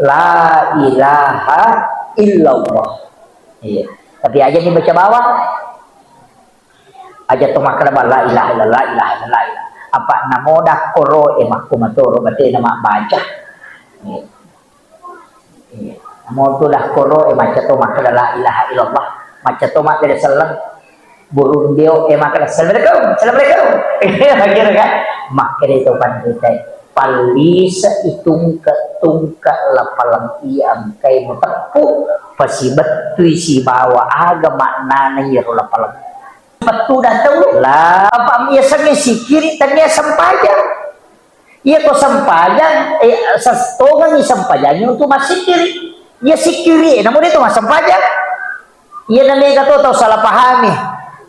la ilaha illallah. Iya. Tapi aja nih baca bawah. Aja tuh makna la ilaha illallah, la ilaha illallah. Apa namo dah koro emak kumatoro berarti nama baca. Iya. Iya. Namo tu dah koro emak tuh makna la ilaha illallah. Maca tuh makna salam burung dio makna assalamualaikum. Akhirnya kan makna itu pandai palisa itungka lapalang iam kay matapu pasibat tu si bawa aga makna yero lapalang patu datang lah apa biasanya si kiri tanya sampajang iya ko sampajang sastongan ni sampajang itu masih kiri iya si kiri namun itu mas sampajang iya nalika to tahu salah pahami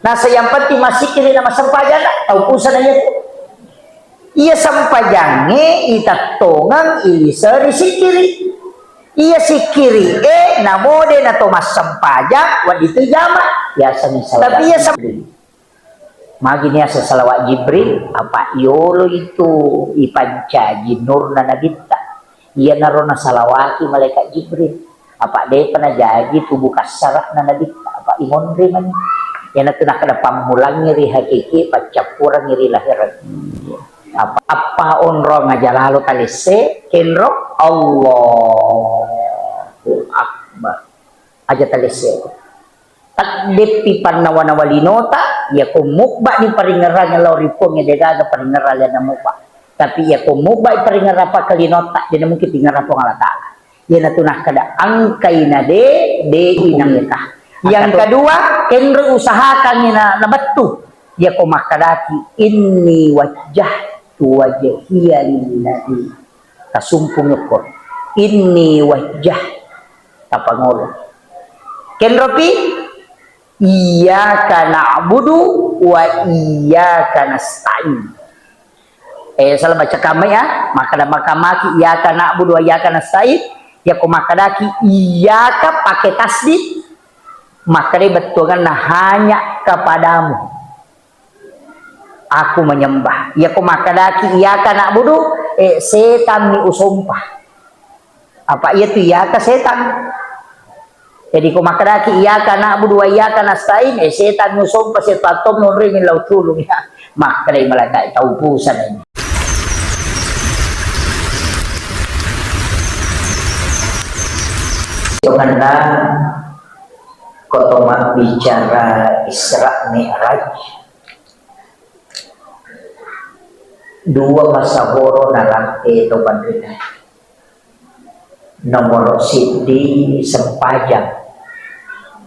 nah sayang penting masih kiri nama sampajang tahu usan aja iya sampajange itatongang ilisari si kiri iya si kiri namode na tomas sampajang wadito jama biasanya tapi iya maginya salawat Jibril apa yolo itu ipancaji nur na nabita iya narona salawati malaikat Jibril apa deh pernah jadi tubuh kasarak na nabita apa imon riman yang nanti nak ada pamulang ngiri hakiki pacapura ngiri lahiran apa onro ngaja lalu talise kenro Allahu Akbar aja talise takdip pipan nawana walinota ya kumukba ni paringaran law ripong ya degaga paringaran ya namukba tapi ya kumukba paringaran pa kalinota jadi mungkin tinggal po Allah taala ya natunah kada angkay na de inang ita yang kedua kenro usahakan ni na nabatu ya kumakadaki inni wajah wajhiya lillahi kasumpung yukor inni wajah apa ngolo kenropi iyyaka na'budu wa iyyaka nasta'in salah baca kami ya makamaki iyyaka na'budu wa iyyaka nasta'in ya kumakadaki iyyaka pakai tasdid maka dia betulkan hanya kepadamu aku menyembah ya kumakadaki iya kana budu setan ni usumpah apa iya tu iya ka setan jadi kumakadaki iya kana budu wa iya kana stain setan ni usumpah setan tom nuri min law tulung ya maka dai malaikat tahu pusan ini karena kotomak bicara Isra Mi'raj dua masa horo nalang itu bandrina nomor sidi sempajang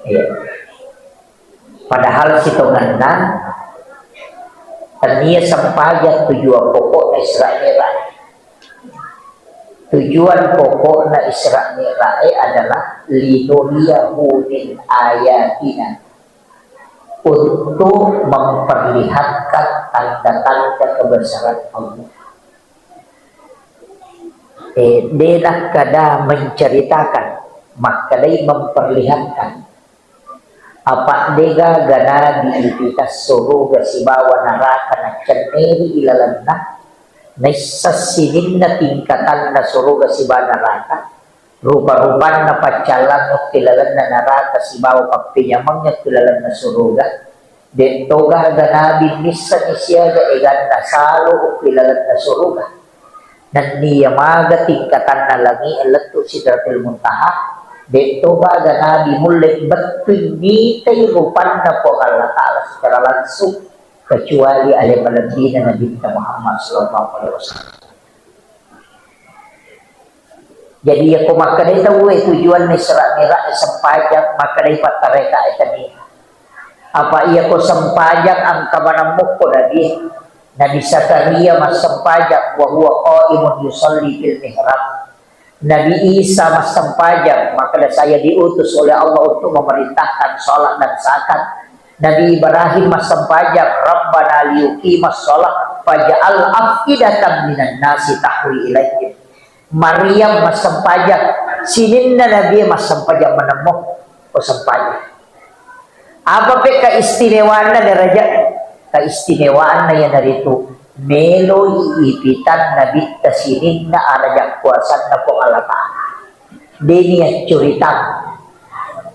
ya. Padahal sitonganna tania sempajang tujuan pokok Isra Mi'raj tujuan pokok na Isra Mi'raj adalah linuriyahu min ayatina untuk memperlihatkan tanda-tanda kebesaran Allah. Dia kada menceritakan, maka dia memperlihatkan apa dega gana diipitas suruga si bawa neraka na ceneri ilalanna naisasinin na tingkatan na suruga si bawa neraka rupa-rupan na pacalan no kilalan na narata si bawa papinyamang na kilalan na suruga dito ga ganabi misa ni siya ga egan na salo o kilalan na suruga nan niya maga tingkatan na langi alato si Sidratul Muntaha dito ga ganabi mulit batuin mitay rupan na po Allah Ta'ala secara langsung kecuali alimaladina Nabi Muhammad SAW. Jadi aku maka dia tahu tujuan Isra Mi'raj sempajak maka dia patareka tadi. Apa ia ko sempajak ang kamanamuk ko lagi Nabi Zakaria mas sempajak wa huwa qaimun yusalli fil mihrab. Nabi Isa mas sempajak maka saya diutus oleh Allah untuk memerintahkan salat dan zakat. Nabi Ibrahim mas sempajak Rabbana liyuqimas shalah faj'al afidatan minan nasi tahwi ilaihim. Maryam mas sempajak sinin na Nabi mas sempajak menemuh o sempajak apa pe keistimewaan na derajat keistimewaan na yan narito melo iipitan Nabi tasinin na arajak kuasan na po Allah Ta'ala Dini ya curitam.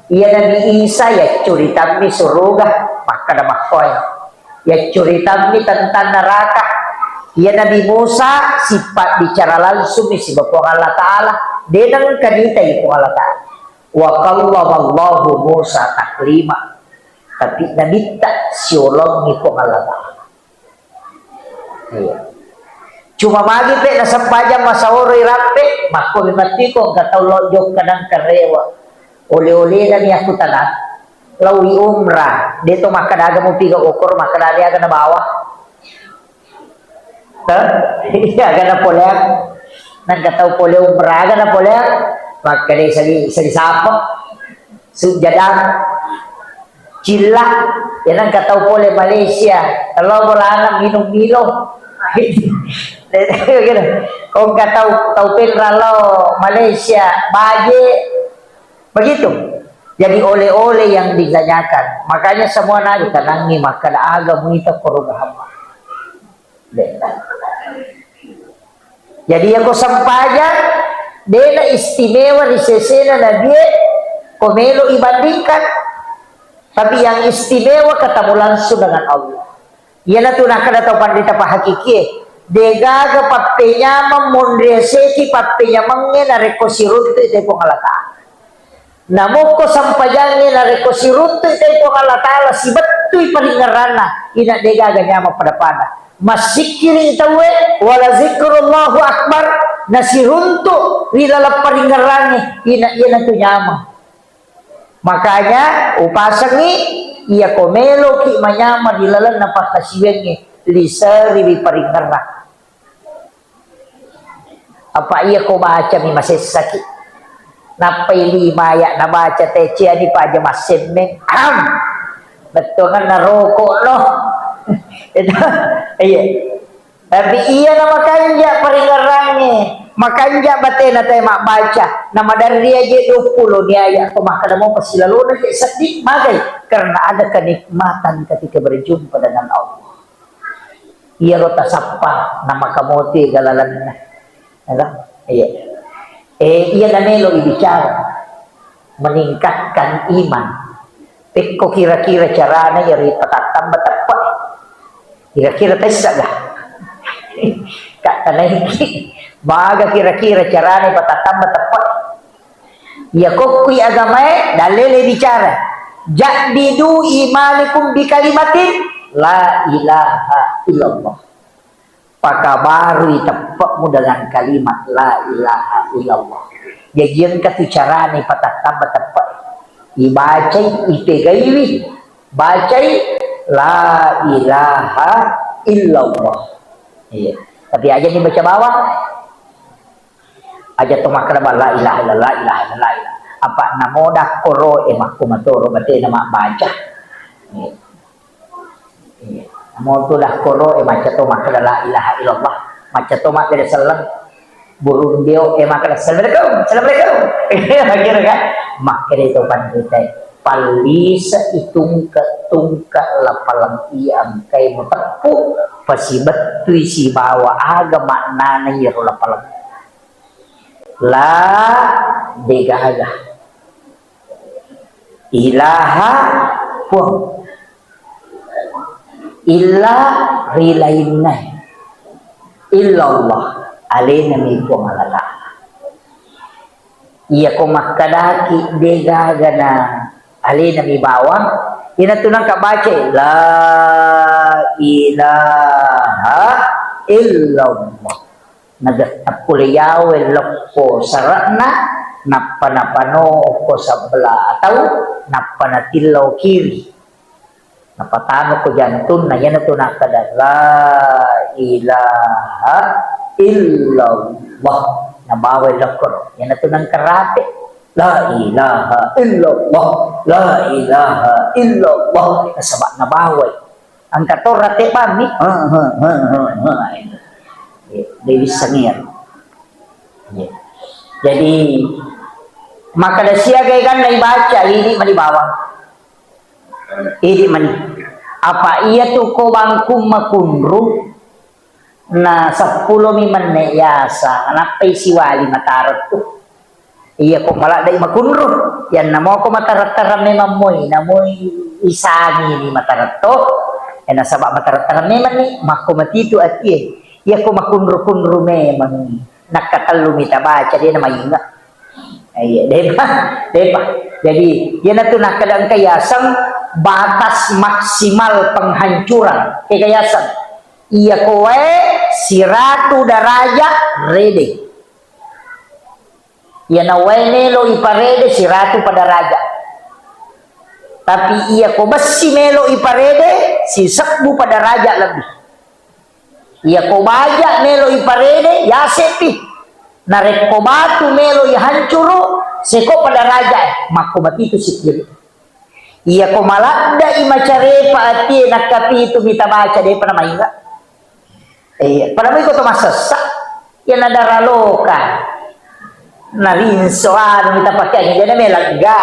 Iya Nabi Isa ya curitam ni suruga maka ada makoy. Ya curitam ni tentang neraka. Iya Nabi Musa sifat bicara langsung ni si Bapak Allah Ta'ala. Denang kanita itu Allah Ta'ala. Wa kallamallahu Musa taklima. Tapi Nabi tak siolong itu Allah Ta'ala. Iya. Cuma magi pe nasampaja masawori rape mako mati ko gataw lojok kadang karewa ole-ole na niya ko tanan lawi umrah dito makadaga mo piga okor makadaga na bawa iya gana polek nang gataw pole umrah gana polek makade sa sapo sujadang cilla yan ang gataw pole Malaysia kalau bola minum-minum kau nggak tahu ralo Malaysia baje begitu jadi oleh-oleh yang ditanyakan makanya semua nanya tanangi maka agama itu perubahan jadi aku sampaikan dia istimewa di sesena na dia komelo ibandingkan tapi yang istimewa ketemu langsung dengan Allah. Ia na tunakkan atau pandita pa hakiki. Degaga patenya memondreseki patenya mangena rekosirut itu pengalata. Namo ko sampajangnya na rekosirut itu pengalata si betui palingarana ina degaga nyama pada masikiring tawe wala zikrullahu akbar nasiruntu wilala palingarane ina tu nyama. Makanya upasangi ia komelo ki manyama dilalan na pakasiwengi lisari di paringarna apa iya ko baca mi masesaki napai lima ya na baca tecia di paja masemeng betul kan naroko no itu iya tapi iya na makanja paringarane makanja batena tayo baca nama dari dia je 20 dia ya ko makadamo pasilalunan kay sedih magay karena ada kenikmatan ketika berjumpa dengan Allah. Iya rota sapa nama kamote galalan na. Iya. Iya namelo ibicara meningkatkan iman. Peko kira-kira caranya yari patatam batapa. Kira-kira tayo saga. Kak tanay baga kira-kira caranya patatam batapa. Ya kokui agamae dalile bicara. Jadidu imanikum bi kalimatin la ilaha illallah. Pakabarui tepakmu dengan kalimat la ilaha illallah. Jadi katu carane patatam batapa. Ibacai ipegaiwi. Bacai la ilaha illallah. Iya. Tapi aja nih baca bawah. Aja to makraba la ilaha illallah ilaha illallah. Apa namoda koro kumatoro bate nama baca. Namo to dah koro maca to makraba la ilaha illallah. Maca to makraba salam burung dio makraba assalamualaikum. Kira kan makraba to pandai palisa itungka lapalang iam kay matapu pasibetui si bawa aga maknana yero lapalang la degaga ilaha pun illa rilainna illallah alena mi pumalala iya ko makadaki degaga na alena mi bawang ina tunang kabaca la ilaha illallah nagatapuliyaw lokko sarana napanapano ko sa bala atau napanatilaw kiri napatano ko jantun na yan ito nakada la ilaha illallah nabawal lokko yan ito ng karate la ilaha illallah la ilaha illallah kasaba nabawal ang katorate pa mi Dewi Sangir. Jadi maka dasya kan naibaca ini manibawang. Ini mani. Apa iya tu ko bangkum makunru na 10 mi maneyasa napay si wali matarot tu. iya ko malak dai makunro yan namo ko matarat-taram memang moy namoy isani ni matarat-to nasaba matarat-taram memang ni mako matitu at iya ko makunro-kunro memang nakatalu mita baca dia nama ingat depa jadi yan na nakadang kayasan batas maksimal penghancuran kayasan iya kowe si ratu daraja rede ia na melo iparede si ratu pada raja tapi ia ko besi melo iparede si sekbu pada raja lebih ia ko baja melo iparede ya sepi narek ko batu melo hancuru seko pada raja mako mati itu sikir ia ko malakda imacare paati nakapi itu mita baca de pana mainga pada mai ko to masasa ya nadara loka narinsoan kita pakai jadi melaga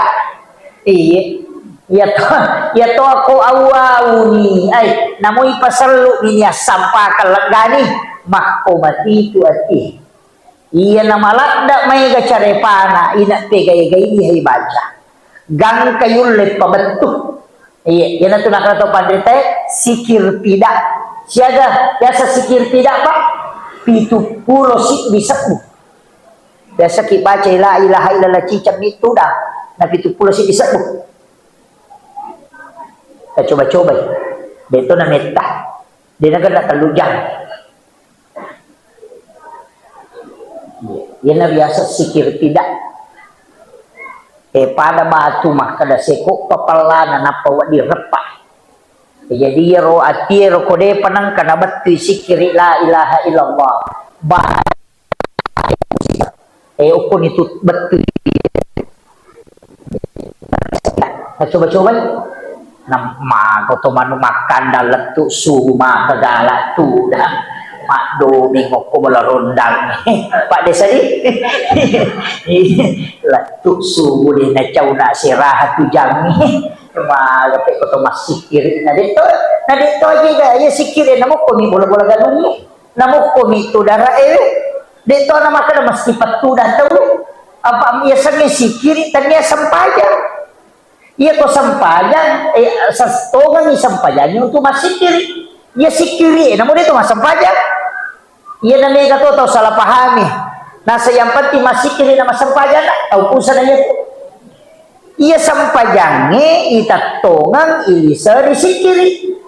ya to ako awawuni ay namoy pasalu niya sampa kalagani mako mati itu ati iya na malakda may gacarepana ina pe gay hay baca gang kayulit pabetu iya na to nakarato pandrite sikir tidak siaga biasa sikir tidak pak 70 sik bisa biasa kita baca la ilaha illallah cicam itu dah na 70 sik bisa kita coba-coba dia itu na meta dia na kada talujang dia na biasa sikir tidak pada batu mah kada seko papalana napawa di repak jadi ro ati ro kode panang kana batu sikir la ilaha illallah ukun itu betul coba-coba nama kau tu manu makan dalam tu suma segala tu dah mak do minggu ko bola rondang pak desa ni lah tu subuh ni na cau na sirah tu jam ni ma gape ko to masikir na dito juga ya sikir na mo ko ni bola-bola ganun ni na mo ko mi tu dara dito na makada mas ipatu dah tahu apa ia sange sikiri tanya sampajan ia ko sampajan sastogan ni sampajan untuk masikiri ia sikiri namun itu mas sampajan ia na mega to tahu salah pahami nasa yang penting masikiri na mas sampajan tahu pusan aja ia sampajange itatongan ilisa disikiri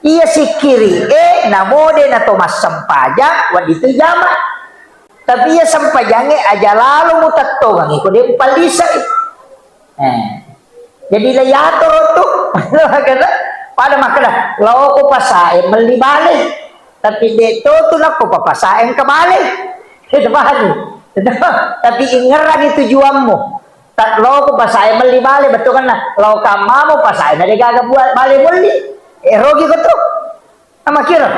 ia sikiri namode na to mas sampajan wadito jama tapi ya sampai jange aja lalu mutatto ngi ko dia palisa jadi layator tu pada makna lao ko pasae meli balik tapi deto tu nak ko papasaen kembali itu paham tapi ingeran itu tujuanmu tak lao ko pasae meli balik betul kan lao kamamu pasae dari gaga buat balik meli rogi betul sama kira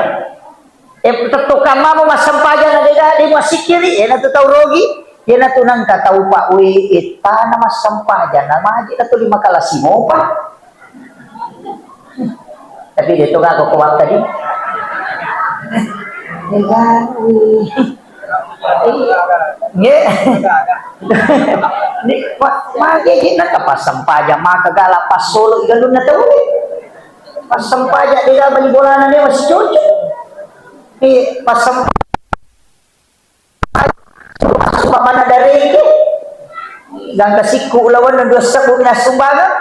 tetukan mama mas sampajan ada di masih kiri na tu tahu rogi na tu nang tahu pak we itana mas sampajan nama aja tu 5 kalasi mo pa tapi dia tu gak kuat tadi ni mage kita pas sampajan maka galak pas solo galun na tahu pas sampajan dia beli bola dia masih cocok pasang mana dari itu gang kasiku lawan dan dosa bu ina sumbaga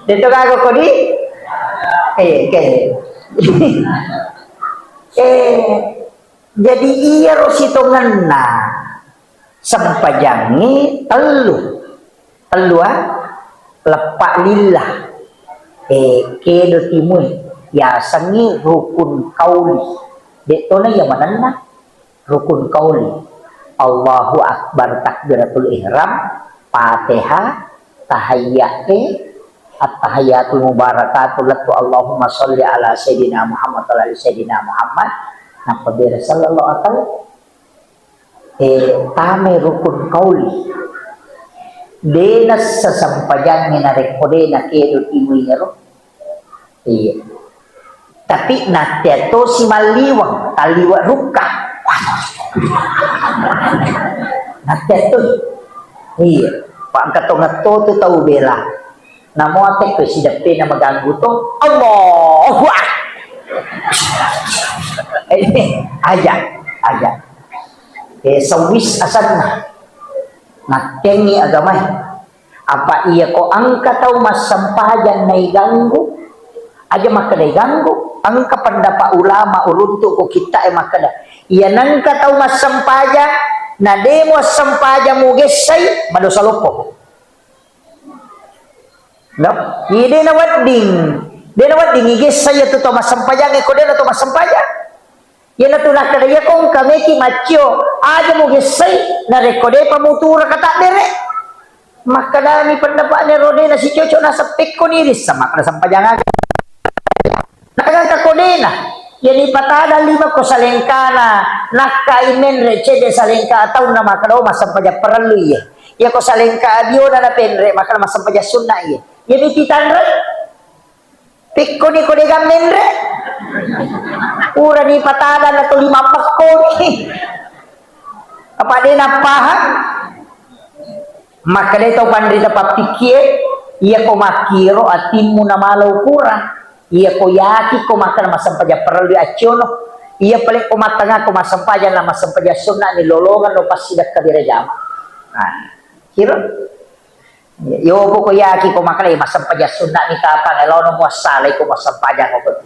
dito kago ko di jadi iya rosito ngena sampajangi telu lepak lillah kedo timui ya sangi rukun kauli detona ya mananna rukun kauli Allahu akbar takbiratul ihram Fatihah tahiyyati at-tahiyyatul mubarakatul latu Allahumma sholli ala sayyidina Muhammad wa ala sayyidina Muhammad nabi sallallahu alaihi wasallam tame rukun kauli denas sasampajan minarek kode na kedo imunya ro tapi nateto si maliwang taliwa ruka Nateto. Iya. Pak katong to tahu bela. Namo ate ko si dape na maganggo to. Allahu Akbar. Aja. Sawis asan na. Nakengi agamay. Apa iya ko angka tahu mas sampajan na iganggo? Aja makada iganggo. Ang kapandapa ulama uruntu ko kita makada. Iya nangka tahu mas sampajan na demo sampajan mo gesay madosa lopo. No, ide na wadding. Dia na wadding gesay to mas sampajan ko dena to mas sampajan. Yan na tunak na iya kong kami ki macho aja mo gesay na rekode pamutura kata dere. Makada ni pandapa ni rode na si Coco na sa pekko ni ris sama kada sampajan Nakakodena, yan ipatada 5 ko sa lengkana, nakaimen reche de sa lengka ataw na makalaw masampaja paralu iya. Iya ko sa lengka adio na penre makala masampaja sunna iya. Yan ititan re, pikko ni ko dega menre, ura ni patada na to 5 ko ni. Apa dia napaham? Maka dia tahu pandrita papikir, iya ko makiro atimu na malaw kurang. Iya ko yaki ko makan masampaja perlu aciono. Iya paling ko matanga ko masampaja na masampaja sunna ni lolongan no pasidak kadire jama. Nah, kira. Yo ko yaki ko makan masampaja sunna ni kapang elono mo salay ko masampaja ko.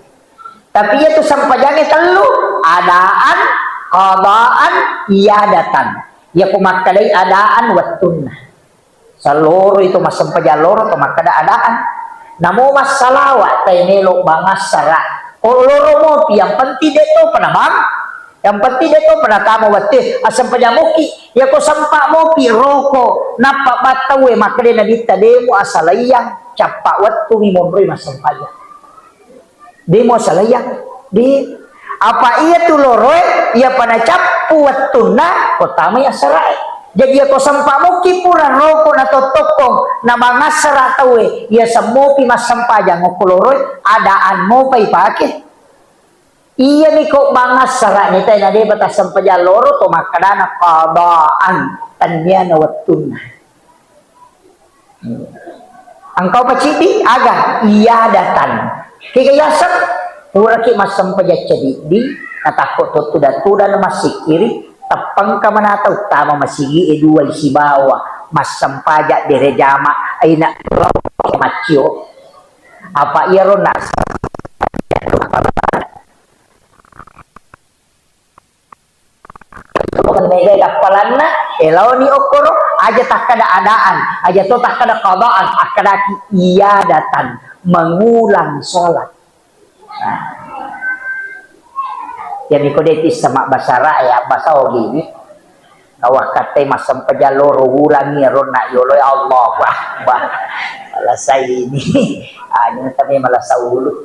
Tapi itu sampajane telu adaan, qadaan, iadatan. Ya ko makalay adaan watunna. Sa loro itu masampaja loro to makada adaan. Namo masalawat tay nelo bangas sara. O loro mo yang penting deto panamang. Yang penting deto panatamo wate asam pajamuki. Ya ko sampa mo pi roko napa batawe makade na dita demo asalayang capa watu mi monroy masampaya. Demo asalayang di apa iya tu loroy iya pada capu watuna kotama ya sarai. Jadi ako sampamo kipura roko na totokong na mga saratawe iya sa mo pimasampaja ng koloroy adaan mo pa ipake iya ni ko mga sara ni tayo na di bata sampaja loro to makada na kadaan tanya na watun ang kau paciti aga iya datan kikayasan pura ki masampaja cedi di natakot to tuda na masikiri tapang ka manataw tama masigi eduay sibawa masampaja direjama ay na matyo apa iro na mega kapalan na elaw ni okoro aja tak kada adaan aja to tak kada qadaan akada iadatan mengulang salat. Nah. Yan ikodetis sama bahasa raya bahasa gini kawah kate masam pajaloro ulangi rona yoloy Allah wah malasay ini ano tabi malasa ulo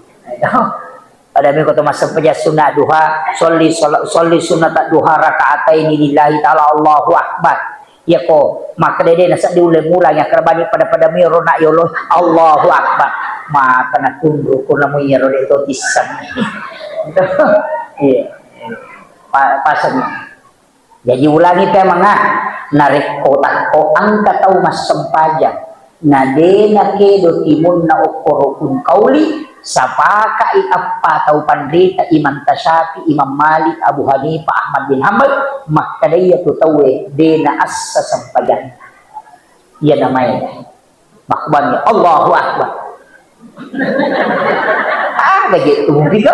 pada mi ko to masam paja sunna duha solli sunat duha rakaatain lillahi taala Allahu akbar ya ko makdede nasa diulang-ulang ya kerbani pada mi rona yoloy Allahu akbar maka na tunduk ko na mo yero dito tisan. Iya, pasang. Jadi ulangi teh mga narik kotak ko ang kataw mas sampaja na de na kedo timun na okorokun kauli sa paka iappa taw pandita Imam Tasyafi Imam Malik Abu Hanifah Ahmad bin Hanbal makadaya to tawe de na assa sampajan. Iya namanya. Makbani Allahu Akbar. Begitu begitu.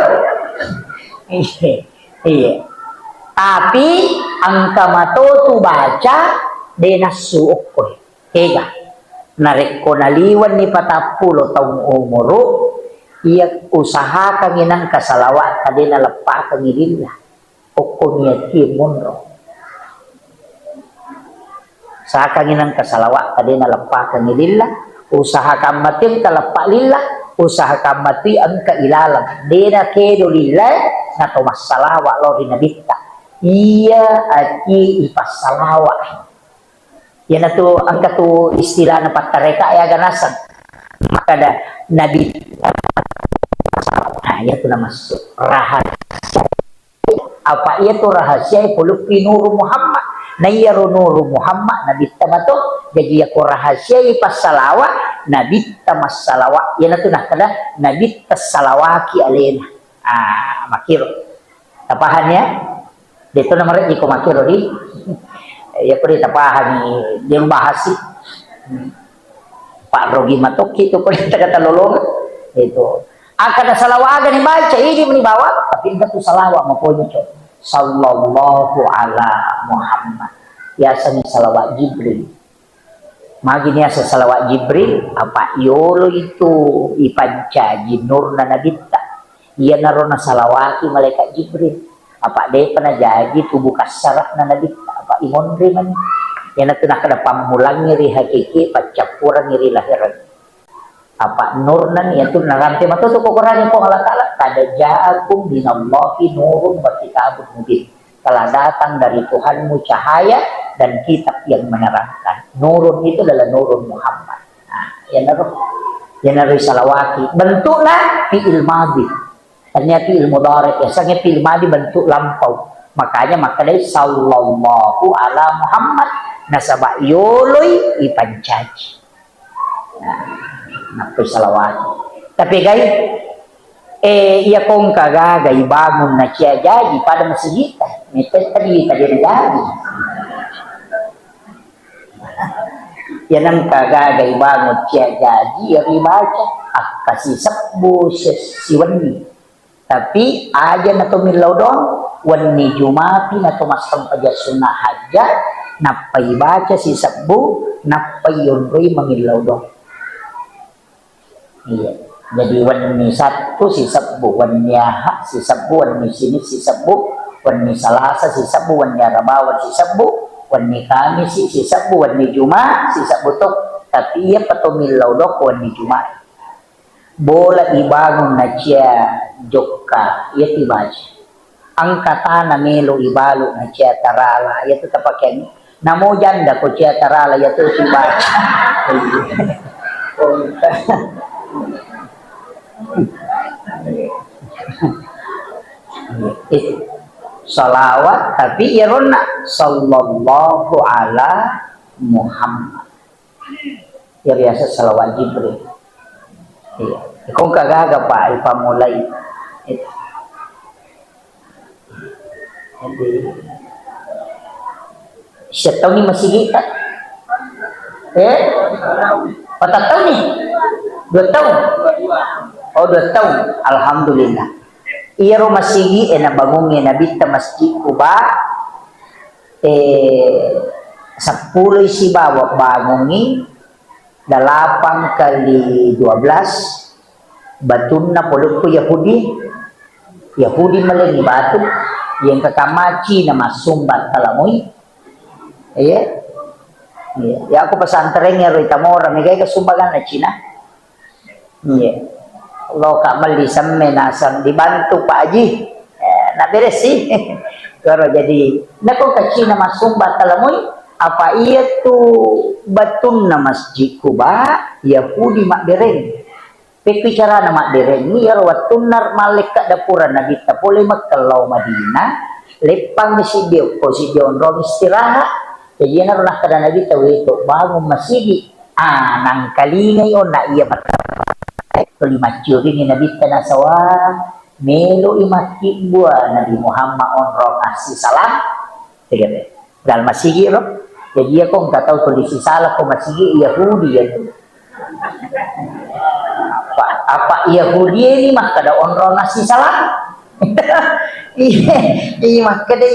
Iya. Tapi angka matotu baca denasuok ko. Ega. Nareko naliwan ni 40 taong umuro iya usaha kanginan kasalawa kadena lepa kangilila. Oko niya kimunro. Sa kanginan kasalawa kadena lepa kangilila usaha kamatin kalepa lillah usaha kamati ang kailalam dena kedo lillah na tumasalawa lo rinabita iya aki ipasalawa yan na to ang kato istilah na patareka ay aganasan makada nabi nah to na masuk rahasia apa iya to rahasia puluk pinuru Muhammad Nayaro nuru Muhammad nabi tamato jadi aku rahasia pas salawat nabi tamas salawat yana tu nak kada nabi tas salawaki alena makiro tapahannya dito na marit di ko makiro di ya pwede tapahan ni yung bahasi Pak Rogi matok itu pwede taga-talolong itu akan salawagan ni baca ini menibawa tapi enggak tu salawat maponya cok sallallahu ala Muhammad biasanya salawat Jibril magini asa salawat Jibril apa yolo itu ipanca jinur na nabita iya narona salawati malaikat Jibril apa dia pernah jadi tubuh kasarat na nabita apa imon man yan na kada pamulang ngiri hakiki pacapurang ngiri lahiran apa nur nan itu naranti matuto ko Quran po Allah Taala kada ja'akum minallahi nurun wa kitabun mubin telah datang dari Tuhanmu cahaya dan kitab yang menerangkan. Nurun itu adalah nurun Muhammad. Nah, yang dari salawati bentuklah fi'il madhi ternyata fi'il mudhari biasanya fi'il madhi bentuk lampau makanya dari sallallahu ala Muhammad nasaba yoloy ipancaji nah salawat tapi guys iya kong kagagay bangun na siya jadi pada masjid tadi jadi yan ang kagagay bangun siya jadi yari baca kasi sabbo si Wani tapi aja na tumilaw doon Wani Jumapi na tumasang paja sunah hajat napay baca si sabbo napay yunroy mangilaw doon iya jadi Wani satu si sabbo Wani ha si sabbo Wani sini si sabbo Wani salasa si sabbo Wani arabawan si sabbo Wani kamis si sabbo Wani Juma si sabbo to tapi iya patumilaw doon Wani Juma bola ibangon na siya jokka iya tibaja ang kata na melo ibalo na siya tarala iya to tapakyan namo janda ko siya tarala iya to si baca salawat tapi irona sallallahu ala Muhammad ya biasa salawat Jibril iya kung kagaga pa ipamulay ito siya taw ni masigita patataw ni 2 tahun oh 2 tahun alhamdulillah iya ro masigi nabangungi nabita masjid Kuba 10 si bawa bangungi 8 kali 12 batun na pulot ko Yahudi malagi batu yang kakamaci na masumbat talamoy iya ya aku pesantren ya Rita Mora megay kasumbagan na Cina iya lo kak mali samme nasang dibantu Pak Haji na beres sih pero jadi nako ka Cina masumbat talamoy apa iya tuh batun na masjid Kuba Yahudi mak dereng bicara nama dereng iya watun nar malik ka dapuran na kita boleh magkalaw Madina lepang si Dio ko si Dion rom istirahat jadi naroon na kada na dito ito bagong masigi nang kalingay o na iya patapay tulimat yun ni nabita na sawa melo imaki buwa Nabi Muhammad on rom asi salam sige dahil masigi ro jadi ako kataw tulis si salah ko masigi Yahudi yan apa Yahudi ini mah kada onron nasi salam iya mah kada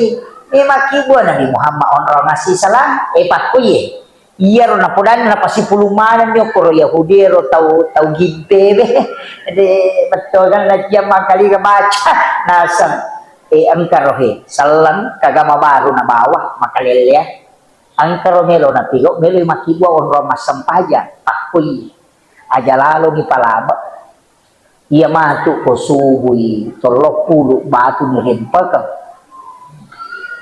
maki buah Nabi Muhammad onron nasi salam patkuye iya ro napudan na pasipulumanan yo ko Yahudi ro tau gimpe de betul kan najia makali ka baca nasang angkarohe salam kagama baru na bawah makalilya angkaro melo na tigo melo maki buah onron masampaja pakkuye aja lalu di palaba iya matu ko subuhi 30 batu ni hempaka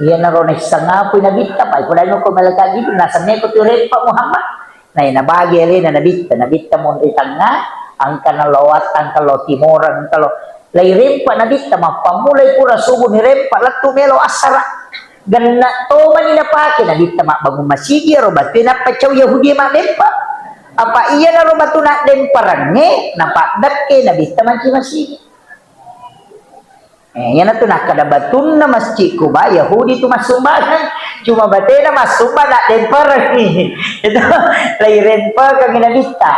iya naroon sangapoy nabita pa ipulano ko malaka dito nasa neko ti rempa Muhammad na inabagi alin na nabita mo itanga ang kanalawat ang kalo timoran kalo lay rempa nabita mapamulay pura subo ni rempa lato melo asara ganna to manina pake na dita mak bangun masigi ro batu na pacau Yahudi mak dempa apa iya na ro batu nak demparange nampak dakke na dita manci masigi yana tu nak kada batun na masjid Kuba Yahudi tu masumbangan cuma batena masumba nak demparang itu lai rempa kang na dita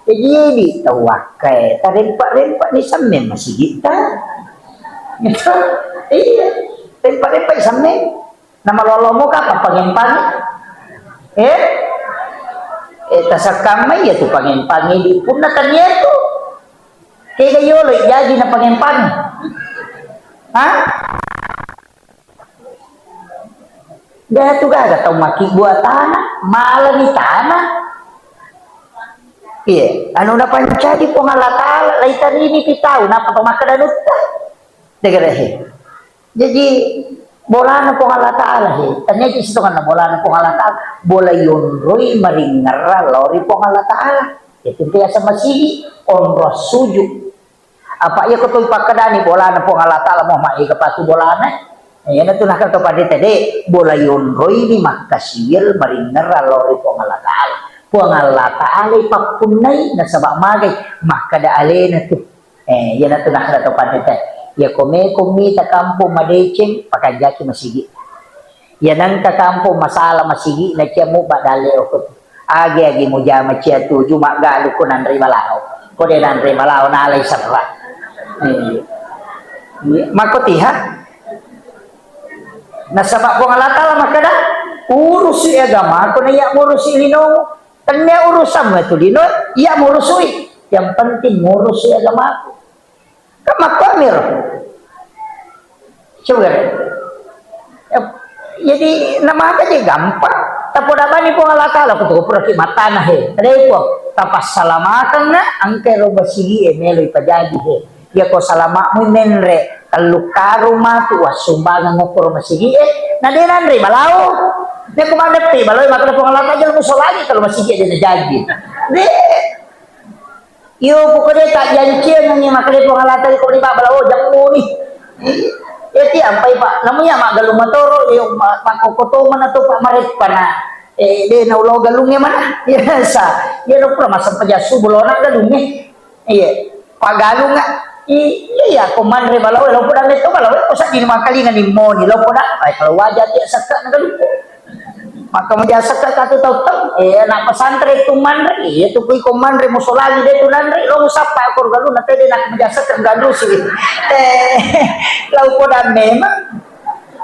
jadi tawakai ta rempa ni samen masigi ta itu iya rempa samen nama lolomo ka pangempang tasakamay ya tu pangempang di pun na kanya tu kaya yolo jadi na pangempang ha dia tu gaga tau maki buat tanah malah ni tanah iya anu na pancadi po ngalatala lai tari ni pitau napa pamakadanut ta degrehe jadi bola na po ngalatala he tanya di situ kan bola na po ngalatala bola yun roy maringar lori po ngalatala itu dia sama sigi onro suju apa iya ko toy pakadani bola na po ngalatala mo mai kapatu bola na ayan na tunakal to padi tadi bola yun roy ni makasir maringar lori po ngalatala po ngalatala ipapunay na sabak magay makada ale na to yan na tunakal to padi tadi ya kumi ta kampo madeceng pakajaki masigi yan ang kakampo masala masigi na siya mo badali okot agi mo jama siya tu juma galo ko nanri malao ko de nanri malao na alay sarra makotiha nasabak ko ngalatala makada urus si agama ko na iya urus si lino tanya urusan mo ito lino iya urusui yang penting urus si agama ko kamakpamir coba jadi nama aja gampang tapi dapat ni po ngalatala ko to pura ki matana he repo tapas salamatan na angke ro basigi melo ipajadi he ya ko salama mo menre kalukaro matu wasumbangan mo puro masigi na dinan re malao ne ko manepti baloy makada po ngalatala mo solagi kalau masigi na jadi de yo pokoknya tak janjian ni makada po ngalatala ko ni balao jamu ni eti ampai pak namanya mak galung matoro yung makokotoman na to pak marit pa na de na ulo galungnya mana biasa ya no pura masam pajasu bulona galungnya iya pak galung nga iya koman re balaw lo pura neto balaw ko sa di makalingan ni mo ni lo pura ay kalau wajah dia sakka na galung maka majasa ka katu tau nak pesantren tuman re itu kuy koman re musolagi de tunan re lo musapa ko galung na tede nak majasa ka galu sih lau poda memang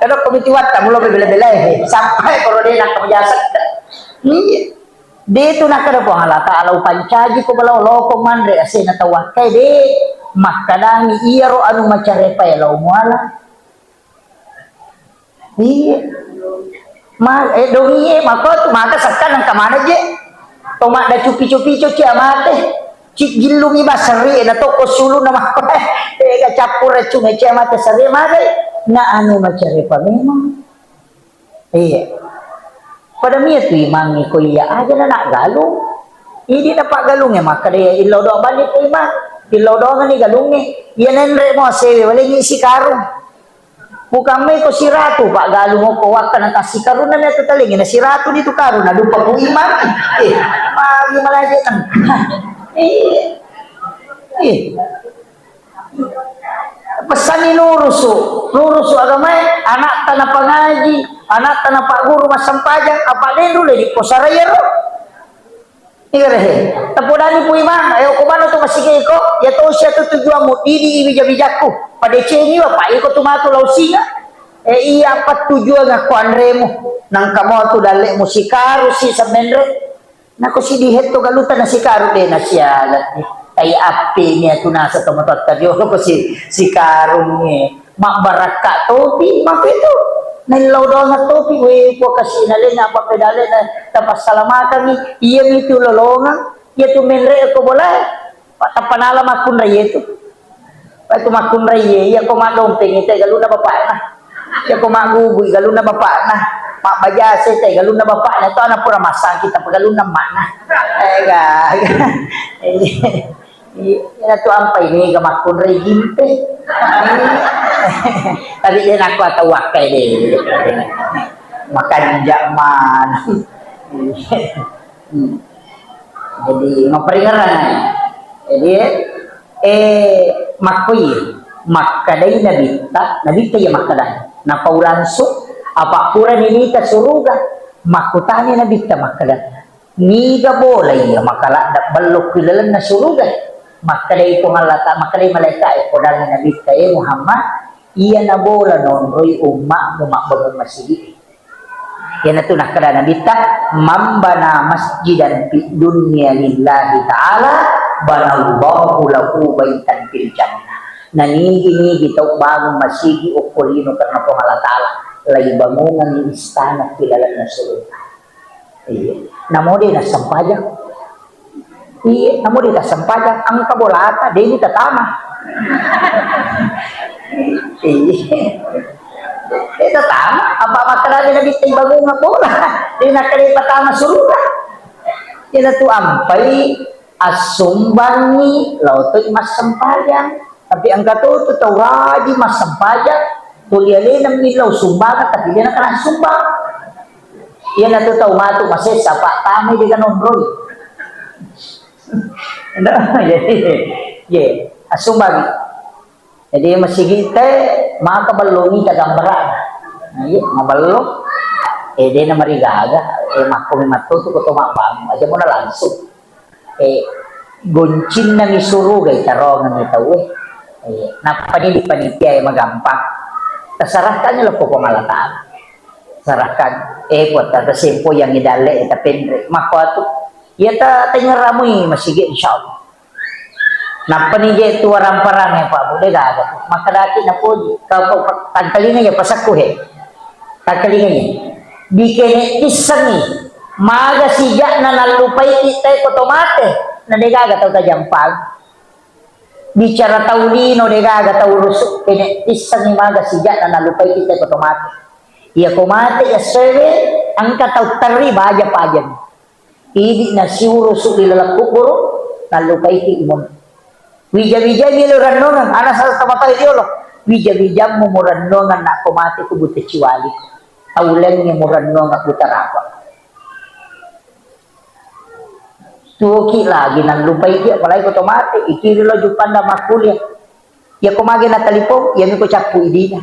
kalau komitiwat kamu lo bela-bela sampai kalau dia nak majasa dia tu nak kada po halata alau pancaji ko balaw lo koman re ase na tawakai de makadang iyaro anu macarepa ya lau muala dongi makot maka sakkan nang kamana je tomak da cupi-cupi cuci amate cik gilungi basari na to kosulu na makot ga capur cunga ci amate sari magai na anu macare pa memang iya pada mia tu imangi ko iya aja na nak galung ini dapat galungnya maka dia ilodo balik imang ilodo ni galungnya iya nenre mo sewe wala ngisi karung bukan may ko si Ratu pak galung ko wakan ang kasi karunan na ito talingin na si Ratu dito karun na dupa ko imang magi malaje nang pesan ni nurusu agama anak tanah pangaji anak tanah pak guru masampajang apa din dulu di posaraya ro igare tapodani po imang ayo ko mano to masigay ko ya to siya to tujuan mo didi ibijabijakku pada ceni wa pa iko tumato lausinga iya pat tujuan ako anremo nang kamo to dale mo sikaru si sa menre nako si dihet to galutan na sikaru de na siya ay api niya to nasa tomatot kadyo ko si sikaru ni makbaraka topi mapito nilaw daw nga topi we po kasi nalin na papedale na tapas salamakan ni iya mi tu lolongan iya tu menre ko bola patapanala makun ray ito patu makun ray iya ko madompeng ite galo na bapa na iya ko magugoy galo na bapa na mabajase ite galo na bapa na to ana pura masang kita pagalo na mana ga ina to ampay ni ga makun ray gimpe Tadi dia nak atau wakai deh. Makan jaman. Jadi memperingatkan. Jadi makui makadai nabi ya makadai. Na paulanso apa pura ni ka suruga makutani nabi ta makadai. Ni ga boleh ya makala balok kilalan na suruga. Makadai ko malata makadai malaikat ko dali nabi ta Muhammad iya na bola non roy umma bangun masjid. Yan na ito nakala nabi ta mambana masjidan fi dunya lillahi ta'ala banallahu lahu baitan fil jannah. Nanigi-nigi tau bagong masigi o kulino karena Allah Ta'ala lay bangungan ni istana kilala na surga. Iya. Namo din nasampajak. Iya, namo din nasampajak ang kabolata din tatama. Iya. Itu tama, apa makarami na bitay bago nga bola. Di nakali patama surga. Yan tu ampay asumbangi lautoy mas sampayang. Tapi ang katuto tawadi mas sampayang. Tuliali ng ilaw sumbangan tapi dia nakalang sumbang. Yan na to tawmato masesa pa tamay di ganon roy. Jadi asumbangi. Jadi masih kita mga kabalongi kagambaran. Ay, mabalong. Di na marigaga. Makumi matuto ko tumabang. Aja mo na langsung. Goncin na misurugay tarongan ni tao. Napanili-paniti magampang. Tasarahkan nyo lang po pangalataan. Sarahkan. Buat kata sempo yang idale itapendre. Makuato. Yata tingaramoy masige insyaAllah. Napanije tu parang yang Pak Bude gaga. Maka dati na po kau tagkalingan niya pasakuhe. Tagkalingan niya. Bikene isangi. Maga siya na nalupay kita kotomate. Na degaga tau tajampag. Bicara taulino degaga tau rusuk. Kene isangi maga siya na nalupay kita kotomate. Iya komate ya sewe angka tau tari baja pajan. Idi na siuro rusuk dilalak kuburo nalupay ki imon. Wija-wija milo ranongan, anak sa tamatay diolo. Wija-wija mo ranongan na kumati ko buta chiwali. Aulan niya mo ranongan buta rapa. Tuki lagi nang lumpay dia, palay ko tomate, ikirilo jupan na makulya. Ya kumagi na talipong, ya mi ko chakpu idina.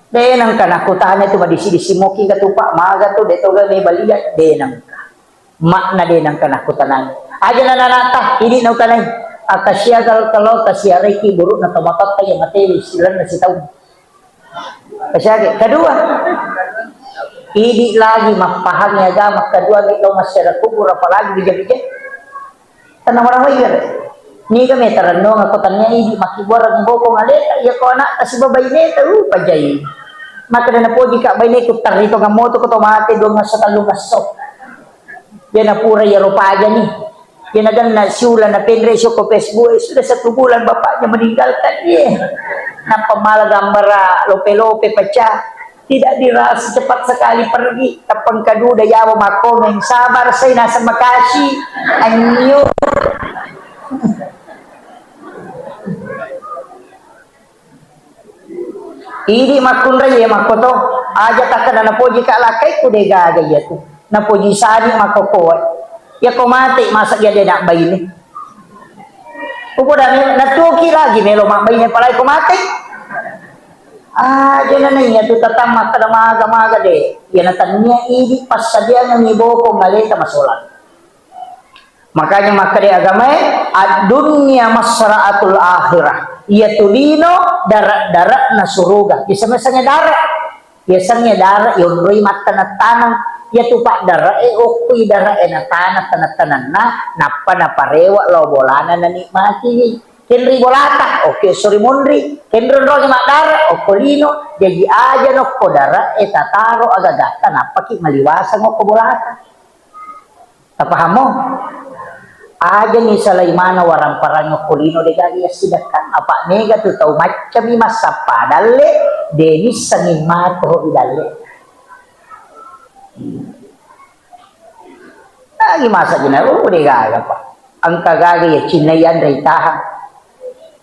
Denang ka nakutaan ito, madisi-disimoki ka tupa, maga to, deto ga may baliyan, denang ka. Makna denang ka nakutanan. Aja na nanata, hindi na utanay. Akasya kalau kasya reiki buruk na tomatot tayo materi silan na sitaw. Kasya kedua, hindi lagi mapahami agama kedua ito masyarakat kubur apalagi bijak-bijak. Tanang orang wajar. Ni kami taranong ako tanya hindi makibuara ng boko ngaleta iya ko anak kasi babay neta pajay. Maka na po jika bay neta tarito ng moto ko tomate doon nga sa talungasok. Yan na pura yaro pa aja nih. Yan agad na siyula na penresyo ko Facebook, sudah 1 bulan bapaknya meninggalkan dia. Napamala gambara, lope-lope paca, tidak dirasa cepat sekali pergi. Tapang kaduda yawa makomeng, sabar saya nasa Makasih, anyo. Ini makunra ya makoto, aja takkan na po jika lakay ko de gaga ya tu. Na po jisani makokoy. Ya komate masak dia nak bayi ni. Udah natuki lagi melo mak bayi ni palai komate. Jangan nanya tu tatang mak kada maga deh. Ya natanya ini pas saja yang ibu ko ngaleta masolat. Makanya maka dia agama dunia masraatul akhirah. Ia tulino darat na suruga. Biasanya darat. Biasanya darat yung roy mata na tanang. Ya tupak darah okui darah na tanah na napa na parewa lo bolana na nikmati kenri bolata oke sorry monri kenron ro mak darah okolino jadi aja no ko darah tataro agagata napa ki maliwasa mo ko bolata tapahamo aja ni Sulaimana warang parang okolino de gagi sidakan apa nega tu tau macam masa padalle denis sangin mato idalle. Lagi masa gina, udah gaga pa. Ang kagaga ya cinayan dari tahan.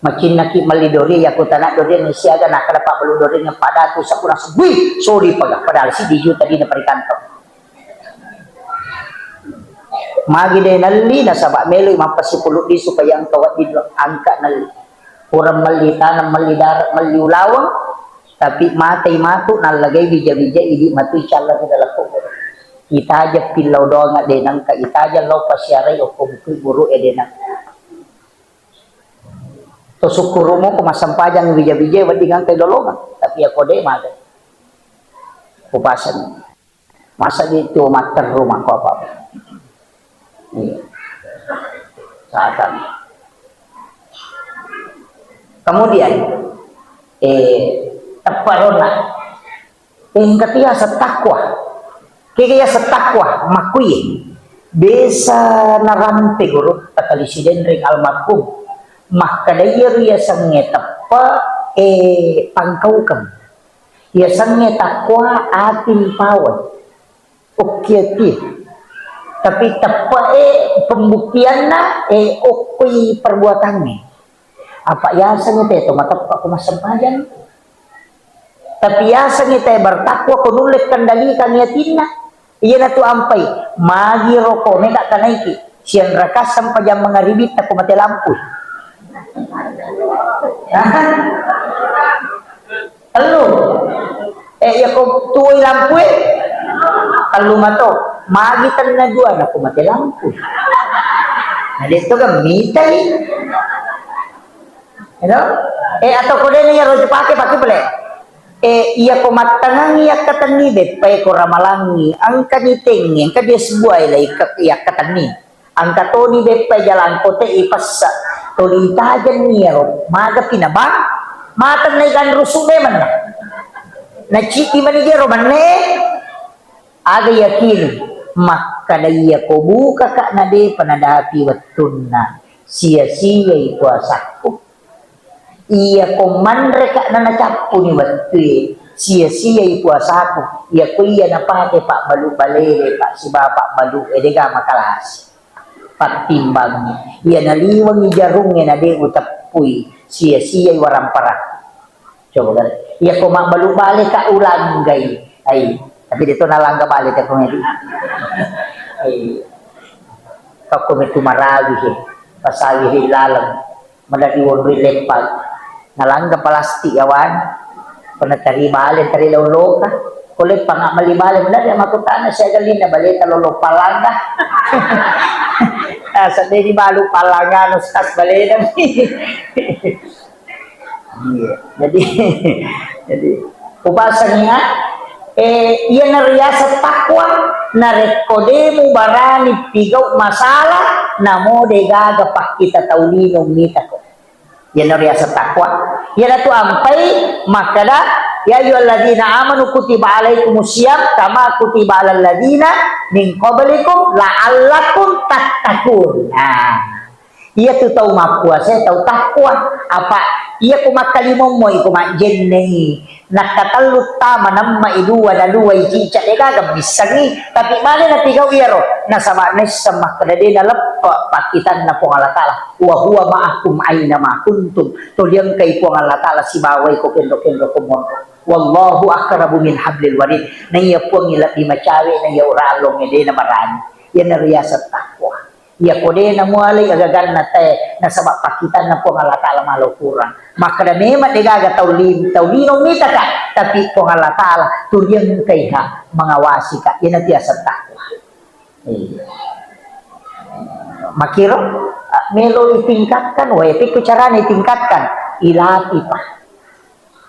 Makin naki malidori ya kutana dori ni siaga nak dapat beludori nya pada tu sakura sebui sorry padahal si diju tadi na perikantong magi de nalli na sabak melo mampasipulot di supaya ang kawat di angka nalli kurang mali tanam mali darat mali ulawang tapi matay matu nalagay bija-bija idi matu inshallah ni dalako kita aja pilau doang de nang ka kita aja law pasyaray o kumkuy guru edenang to sukuro mo kumasampajang bija-bija wadingan kay dolongan tapi ako de mada kupasan masa dito mater rumah ko apa saatan kemudian taparona ketika sa takwa kaya sa takwa makuy besa narampe guru tatalisiden ring almarhum makadaya ya sange tapa pangkaukam ya sange takwa atin pawat ukyati tapi tapa pembuktian na okoy perbuatannya apa ya sange teto matap ako masampayan tapi ya sange te bertakwa kunulit kandali kanyatin na iya na to ampay magi roko neda kanaiki siyan rakas sampayang mga ribit na kumate lampu Halo, ya kau tuoi lampu kalau mato magitan na dua na kumate lampu. Nah dito ka mitay, atau kau dene ya rojo pakai boleh. Iya ko matangang iya katani bet pay ko ramalangi ang kaniting ang kadies buay lay iya katani ang katoni bet pay jalan kote ipasa tolitajan niero maga pinabang matan na ikan rusume man na chiki manigero manne aga yakin makadaya ko buka ka na de panadapi wattunna sia-sia ikuasaku iya ko manre ka na nacapu ni wattu sia-sia ikuasaku iya ko iya napake pak balu balele pak si bapak balu edega makalas patimbang iya naliwang ni jarungnya na de utapui sia-sia warang parak coba kan iya ko mabalu balik ka ulanggay ay tapi dito nalangga balik ako ngedi ay kakumitu marawi pasawi hilalang madadiwon rilepag nalangga palasti yawan panatari balik tari lolo ka kulit pa nga malibalik na diya makutana siya galin na balita lolo palanga sa di balu palanga nuskas balita jadi ubasan niya iya nariya sa takwa na rekode mo barani pigaw masalah namo de gagapak kita taulinong nita ko yan nariya sa takwa yan ato ampay makada ya ayyuhalladzina amanu kutiba alaikumusiyam kama kutiba alal ladzina min qablikum la'allakum tattaqun. Nah, iya tu tahu mapuasa tahu takwa apa iya kumakalimong mo ikumajen nei nakatalut tama namma iduwa na luway jicha ega gabisagi tapi mali na tigaw iyaro nasama nes sama kadade na lappa pakitan na po alatala wa huwa ma'akum aina ma kuntum tulyang kay po alatala si baway ko kendo kumon wallahu aqrabu min hablil warid na iya po ngila di macawe na iya uralong ede na marani yan na riyasat takwa iya ko de na mualay agagan na te na sabak pakitan na po alatala malo kurang maka na memang degaga taulinong nita ka tapi po alatala tulyang kay ha mangawasi ka yan na riyasat takwa makiro melo itingkatkan o epic kucharan itingkatkan ilati pa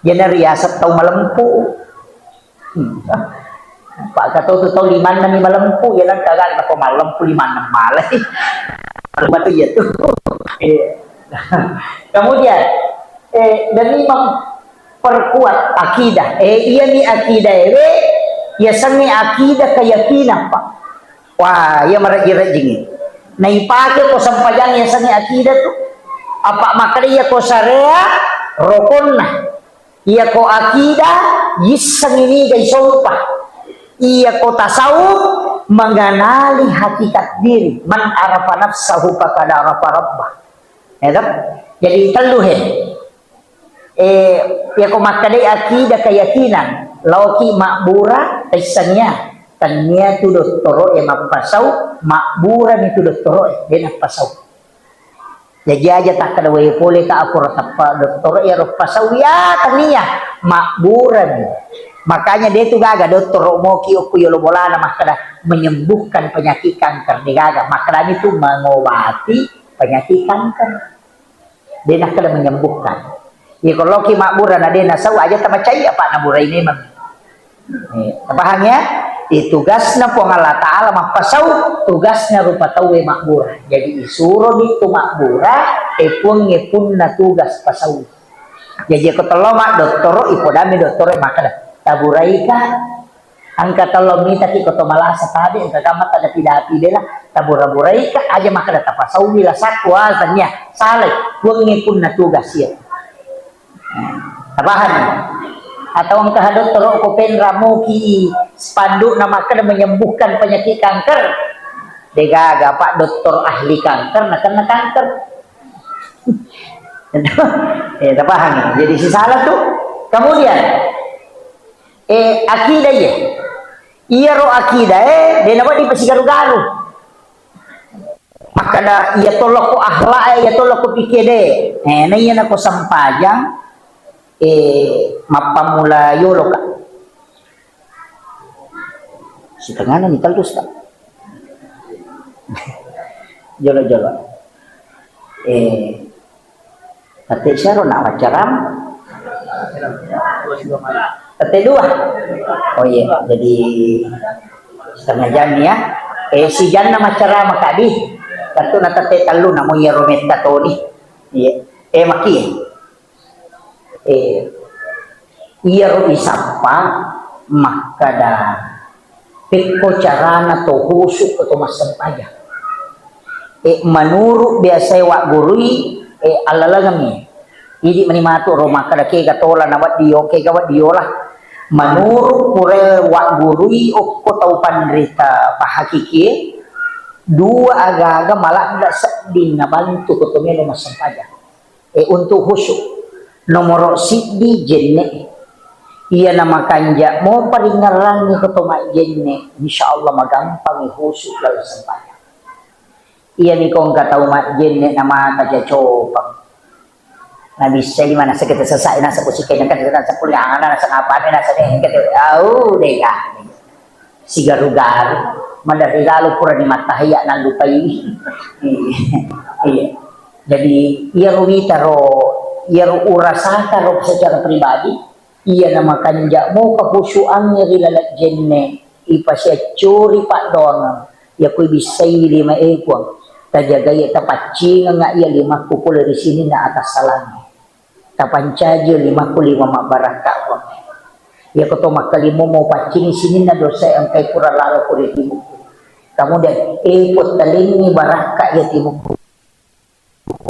yan na riyasat tau malampu pak kata tu tau liman na ni malampu yan ang kagal na po malampu liman na malay malampu tu ya tu kemudian dari memperkuat akidah iya ni akidah ya sangi akidah keyakinan pak wah ya marajirajing naipake ko sampayang ya sangi akidah tu apa makanya ko sarea rokon na iya ko akidah yisang ini gay sumpah iya ko tasawuf mengenali hakikat diri man arafa nafsahu faqad arafa rabbah Jadi teluhin. Ya ko makadai akidah keyakinan. Lauki makbura tesannya. Tanya tu doktoro mapasau makbura ni tu doktoro dia napasau. Jadi aja tak kada way boleh ka aku apa doktoro pasau ya tania makburan. Makanya dia tu gaga doktoro mau kioko yolo bolana makada menyembuhkan penyakit kanker dia gaga. Makanya itu mengobati penyakit kanker. Dia nak kada menyembuhkan. Ya kalau ki makburan ada nasau aja tak percaya apa nabura ini memang. Paham ya? Tugasnya po Allah Ta'ala mapasau tugasnya rupa tawe makbura. Jadi isuro dito makbura epun na tugas pasau. Jadi ako talomak doktoro ipodami doktoro makada taburai ka angka talom ni taki ko malasa tadi angka kamat ada tidak pidela tabura-burai ka aja makada tapasau bila sakwa tanya salah pun na tugas ya. Paham? Atau ang kahadot toro ko pen ramo ki spanduk na makada menyembuhkan penyakit kanker. Degaga pak dokter ahli kanker na kanker. Tak paham. Jadi si salah tuh. Kemudian akidah ya. Iya ro akidah dia dapat di pasigaru-garu. Makada iya tolok ko akhlak iya tolok ko pikir na iya na ko sampajang mapamula yolo ka si tengana ni talus ka jolo tate syaro nak wacaram tate dua oh iya jadi setengah jam ya si jan na macara makadi katu na tate talu na mo yeromet katoni iya maki iya ro isapa makada peko carana to husuk to masampaja manuru biasa wa gurui alalagami idi manimatu ro makada ke gatola na wat dio ke gawat diolah manuru pure wa gurui okko tau pandrita pahakiki dua aga-aga malah ndak sedin na bantu ko to melo masampaja untuk husuk nomor siddi jenne iya nama kanja mau paringaran ni ketoma jenne insyaallah magampang ihusuk lalu sempaya iya ni kong katau mak jenne nama kaja coba na bisa di mana sakit selesai na sa pusikai na kan sa pulangan na sa kapan na sa kita au dega si garu-garu mandarigalo pura ni matahaya na lupai iya jadi iya ruwita ro ia urasaka roh secara pribadi ia nama kanja mau kehusuannya rilalat jenne ipasya curi pak dona ya kui bisa lima ekor tajaga ya tapacing nga ia lima kupul dari sini na atas salangnya tapancaja lima mak baraka ya koto makalimo mau pacing sini na dosa ang kay pura lalo ko di timuk kemudian ekot talingi baraka ya timuk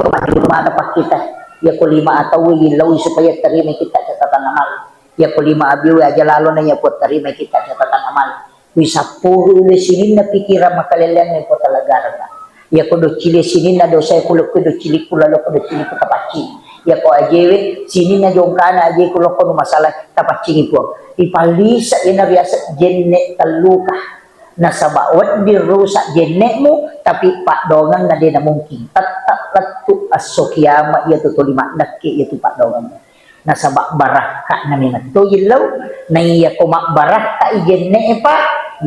rumah dapat kita ya ko lima atau ilaw supaya terima kita catatan amal ya ko lima abiw aja lalo na ya po terima kita catatan amal bisa puro le sinin na pikiran makalelean ni po talaga na ya ko do chile sinin na do say kulok ko do chile kulalo ko do chile ko tapachi ya ko ajewe sinin na jongkana aje kulok ko no masalah tapachi po ipalisa ina biasa jenne taluka nasa bawat di rusak jenne mo tapi pak dongang na din na mungkin tatap latu asokiyama iya to lima nakki itu pak dongang nasa baraka na minat to ilaw na iya kumak baraka ijenne pa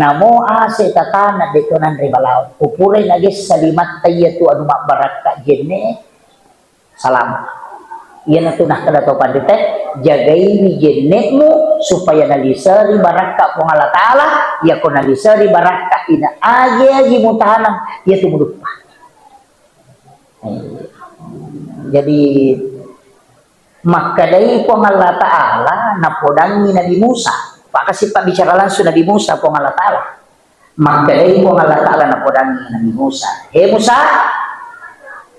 namo ase tatana dito nan ribalaw pupuray nagis sa limat tayo to anu mak baraka jenne salam iya na tunah kada to pandite jagai ni jennetmu supaya nalisari baraka po Allah Ta'ala ya ko nalisari baraka ina agi mutahanam ya tumuduk pa jadi makadai po Allah Ta'ala napodangi Nabi Musa pak kasi pak bicara langsung Nabi Musa po Allah Ta'ala makadai po Allah Ta'ala napodangi Nabi Musa Musa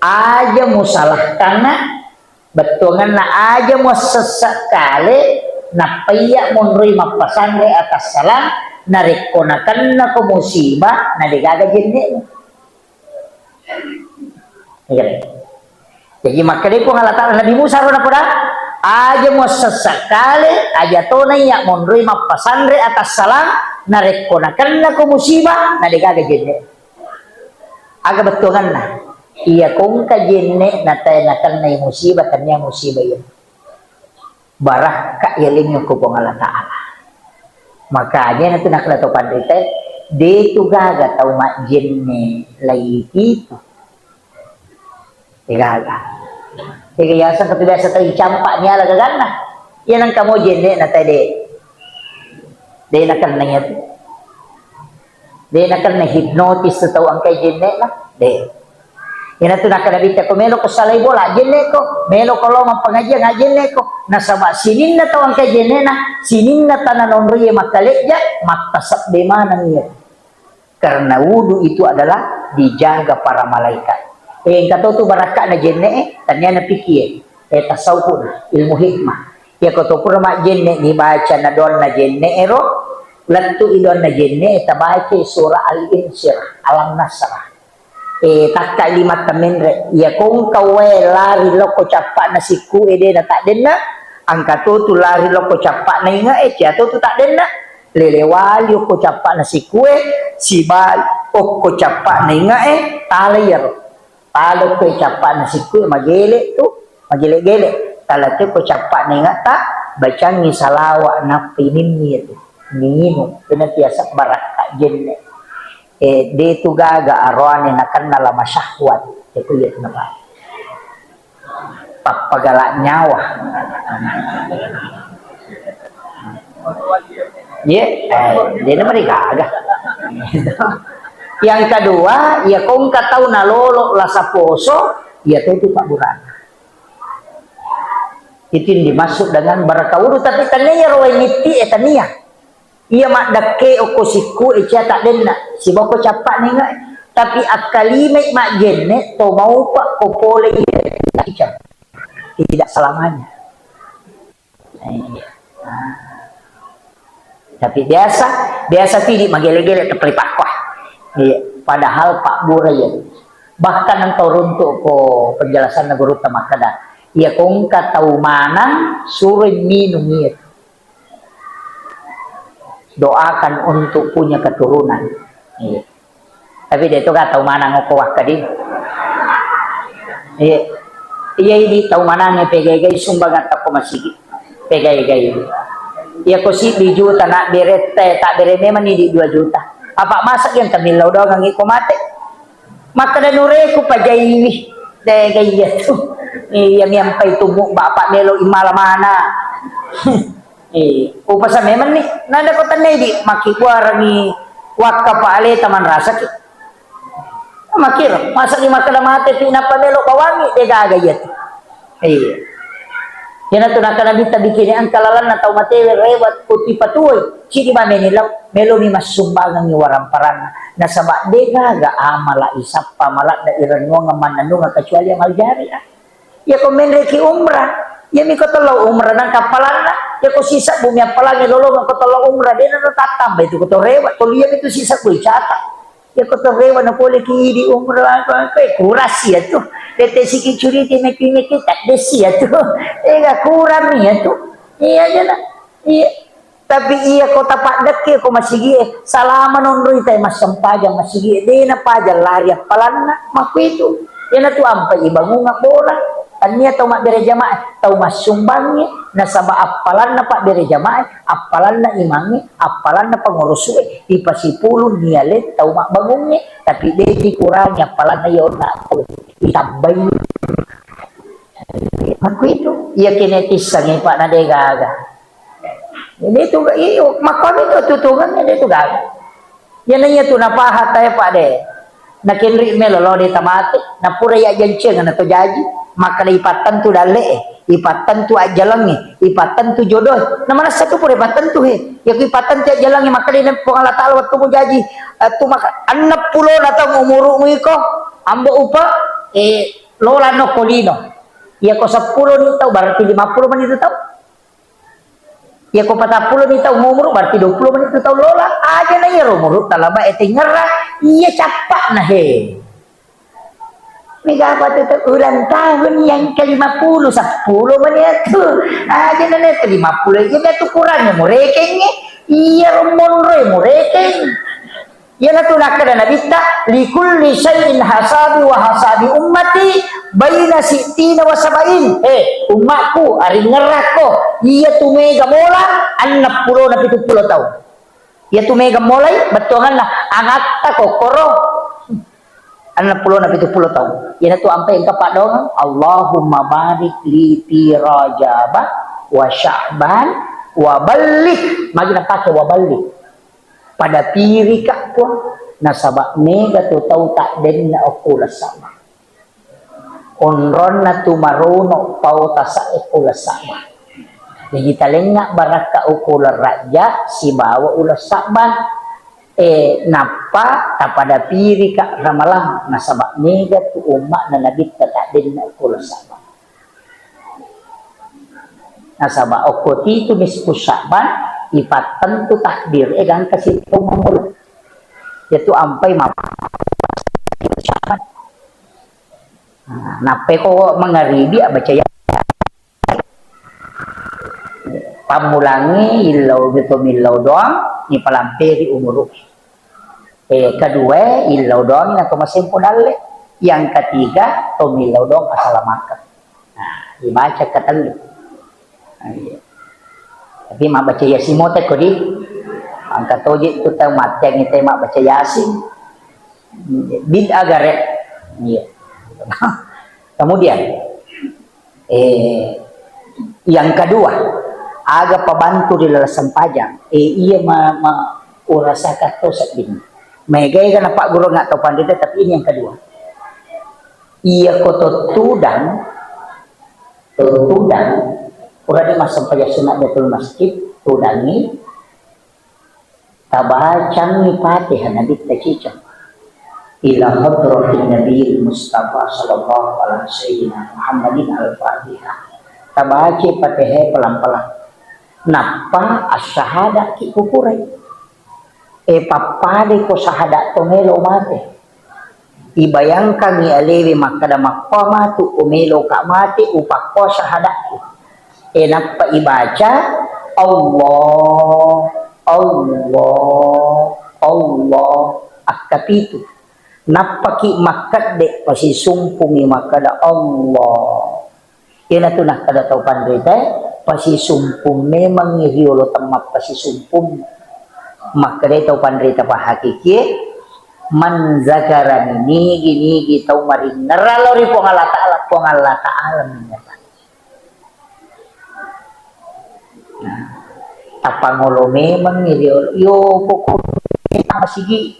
aja musalah karena betungan na aja mo sesekali na paya mo nerima pesan di atas salam narikonakan na ko musibah na digagajin mo Jadi makanya ko halata Nabi Musa ro na po aja mo sesekali aja to na ya monroy mapasandre atas salang nareko na kanna ko musibah na digaga jenne aga betungan na iya kung ka jenne na tayo na kanna musibah kanya musibah yun barak ka iling yung kupong Allah Ta'ala makanya na tunakla to pandrite dito gaga tau ma jenne lay itu digaga kaya sa katibasa tayo campak niya lagagan na yan ang kamo jenne na tayo de na kan na yan de na kan na hypnotis na tao ang kay jenne na de yan ito na kanabita ko melo ko salay bola jenne ko melo ko lo mapangadya nga jenne ko nasama sinin na tao ang kay jenne na sinin na tanan onriye makalikya matasap de manang yan karena wudu itu adalah dijaga para malaikat yang kata tu baraka na jenne tanya na pikir tasawuf ilmu hikmah ya kata pura mak jenne ni baca na don na jenne ero lantu idon na jenne tabaca surah al-insyirah alam nasrah tak kalimat temenre ya kung kawe lari loko capak na siku ede na tak denna angka tu lari loko capak na inga jatuh tu tak denna lelewali ko capak na siku si bal ko capak na inga talayar talo ko capak na siku magele tu magele-gele tala ko capak na inga tak baca ngisalawa na pinimni itu minum penatiasa baraka jenne de tu gaga arwane na kanala masyahwat itu ya kenapa papagalak nyawa ya dia mereka agak yang kedua ya kung katau na lolo lasa poso ya itu Pak Burana itu yang dimasuk dengan barakawudu tapi tanya rawai niti tania iya mak dake oko siku tak denna si boko capak nih nggak tapi akalimat mak jenne to mau pak kopole tidak selamanya tapi biasa pilih magele-gele terpelipakwah padahal Pak Buraya bahkan entau runtuk ko penjelasan negara tamakada ya kung katau manang suruh minum itu doakan untuk punya keturunan tapi dia itu gak tahu mana ngokowah kadin iya ini tahu mana nih pegai-gai sumbangan tak masih pegai-gai ya ko si 2 juta nak berete tak berene man di 2 juta apa masak yang kamilaw daw ngangi ko mate makadanure ko pajaywi de gaya tu iya miampay tubo bapak melo imala mana upasa memang nih nanda ko tanay di makikwara ni wakka paale taman rasa ki makir masak di makadamate pinapamelo kawangi de gagayat yan ato nakanabita bikini ang kalalan na tao matewe rewat puti patuoy sini ba menilaw melo ni masumbagang ni waramparan na sabak de gaga amala isap pamalat na iranwa nga manano nga kasyali ang aljari ya ko menre ki umrah ya mi ko tolo umrah ng kapalan na ya ko sisa bumi palang lolo nga ko tolo umrah de na tatambay itu ko to rewat to liya itu sisa ko chata ya ko to rewat na pole ki di umrah ko kurasi ya to tete siki curi time tak desi ya tuh enggak kurang nih ya tuh iya aja lah iya tapi iya kota Pak Deke ko masigi salaman onroy tay mas sampajang masigi de na paja lari palanna makuito yan na tu ampa ibangu nga bola anya tau mak bere jamaah tau mas sumbangnya nasaba apalan na Pak bere jamaah apalan na imangi apalan na pangurusue ipasipulun nialet tau mak bangungnya tapi de dikurangnya apalan na yon na itambay aku itu iya kinetis sangi Pak na de gaga ini tu iyo makam itu tutungan ini tu gaga yan na tu napahat tayo Pak de nakinri melolo de tamati napura ya janceng na to jaji maka ipatan tu dale ipatan tu ajalangi ipatan tu jodoh na mana satu pura ipatan tu ya ipatan tu ajalangi maka di pengala ta'ala waktu mo jaji tu maka 60 na tang umuru mo iko ambo upa lola no kolino ya ko 10 ni tau berarti 50 man itu tau ya ko 40 ni tau umuru berarti 20 man itu tau lola aja na iya umuru talaba ngera iya capak na Mega apa tu ulang tahun yang ke-50 10 menit tu. Aja nene 50 je tu kurangnya murekeng iya monroy murekeng. Yana tu nak kena bita likulli syai'in hasabi wa hasabi ummati baina sittina wa sabain. Umatku ari ngerako iya tu mega mola 60 na 70 tahun. Iya tu mega mulai betongan lah angatta kokoro 60 na 70 tahun. Yana tu ampai engka pak dong Allahumma barik li fi Rajab wa Sya'ban wa balik magina pakai wa balik pada piri kak pun nasabak mega tu tahu tak den na okula sama onron na tu maruno pau tasa okula sama jadi talengnya baraka okula raja si bawa ula saban napa tapada piri kak ramalang nasabak mega tu umat na nabi tak den na okula sama nasabak okoti tu nisfu saban ipatan tu takdir dan kasih tu memulai yaitu ampai mapa nape ko mengaribi baca ya pamulangi ilau gitu milau doang ni palampiri umur kedua ilau doang na masih podale yang ketiga to milau doang asalamatkan dibaca ketelu tapi mak baca yasin motek ko di angkat toje itu tahu mati yang itu mak baca yasin bid agaret iya kemudian yang kedua agak pembantu di lalasan pajang iya urasa kata sebin mega kan pak guru nggak tahu pandai tapi ini yang kedua iya koto tudang udah di masa pajak sunat betul masjid tudangi tabacang ni Fatihah Nabi Tajicam ila hadratin Nabi Mustafa sallallahu alaihi wasallam Muhammadin al-Fatihah tabaci Fatihah pelan-pelan napa as-syahada ki kukurai papade ko syahada to melo mate ibayangkan ni alewi makada makpama tu umelo ka mate upakko syahada napa ibaca Allah akapitu napa ki makat dek pasi sumpumi makada Allah ina tu nak kada tau pandrita pasi sumpum memang iriolo temat pasi sumpum makada tau pandrita pa hakiki man zakaran nigi tau maring neralori po Allah ta'ala tapangolo memang yo pokok masigi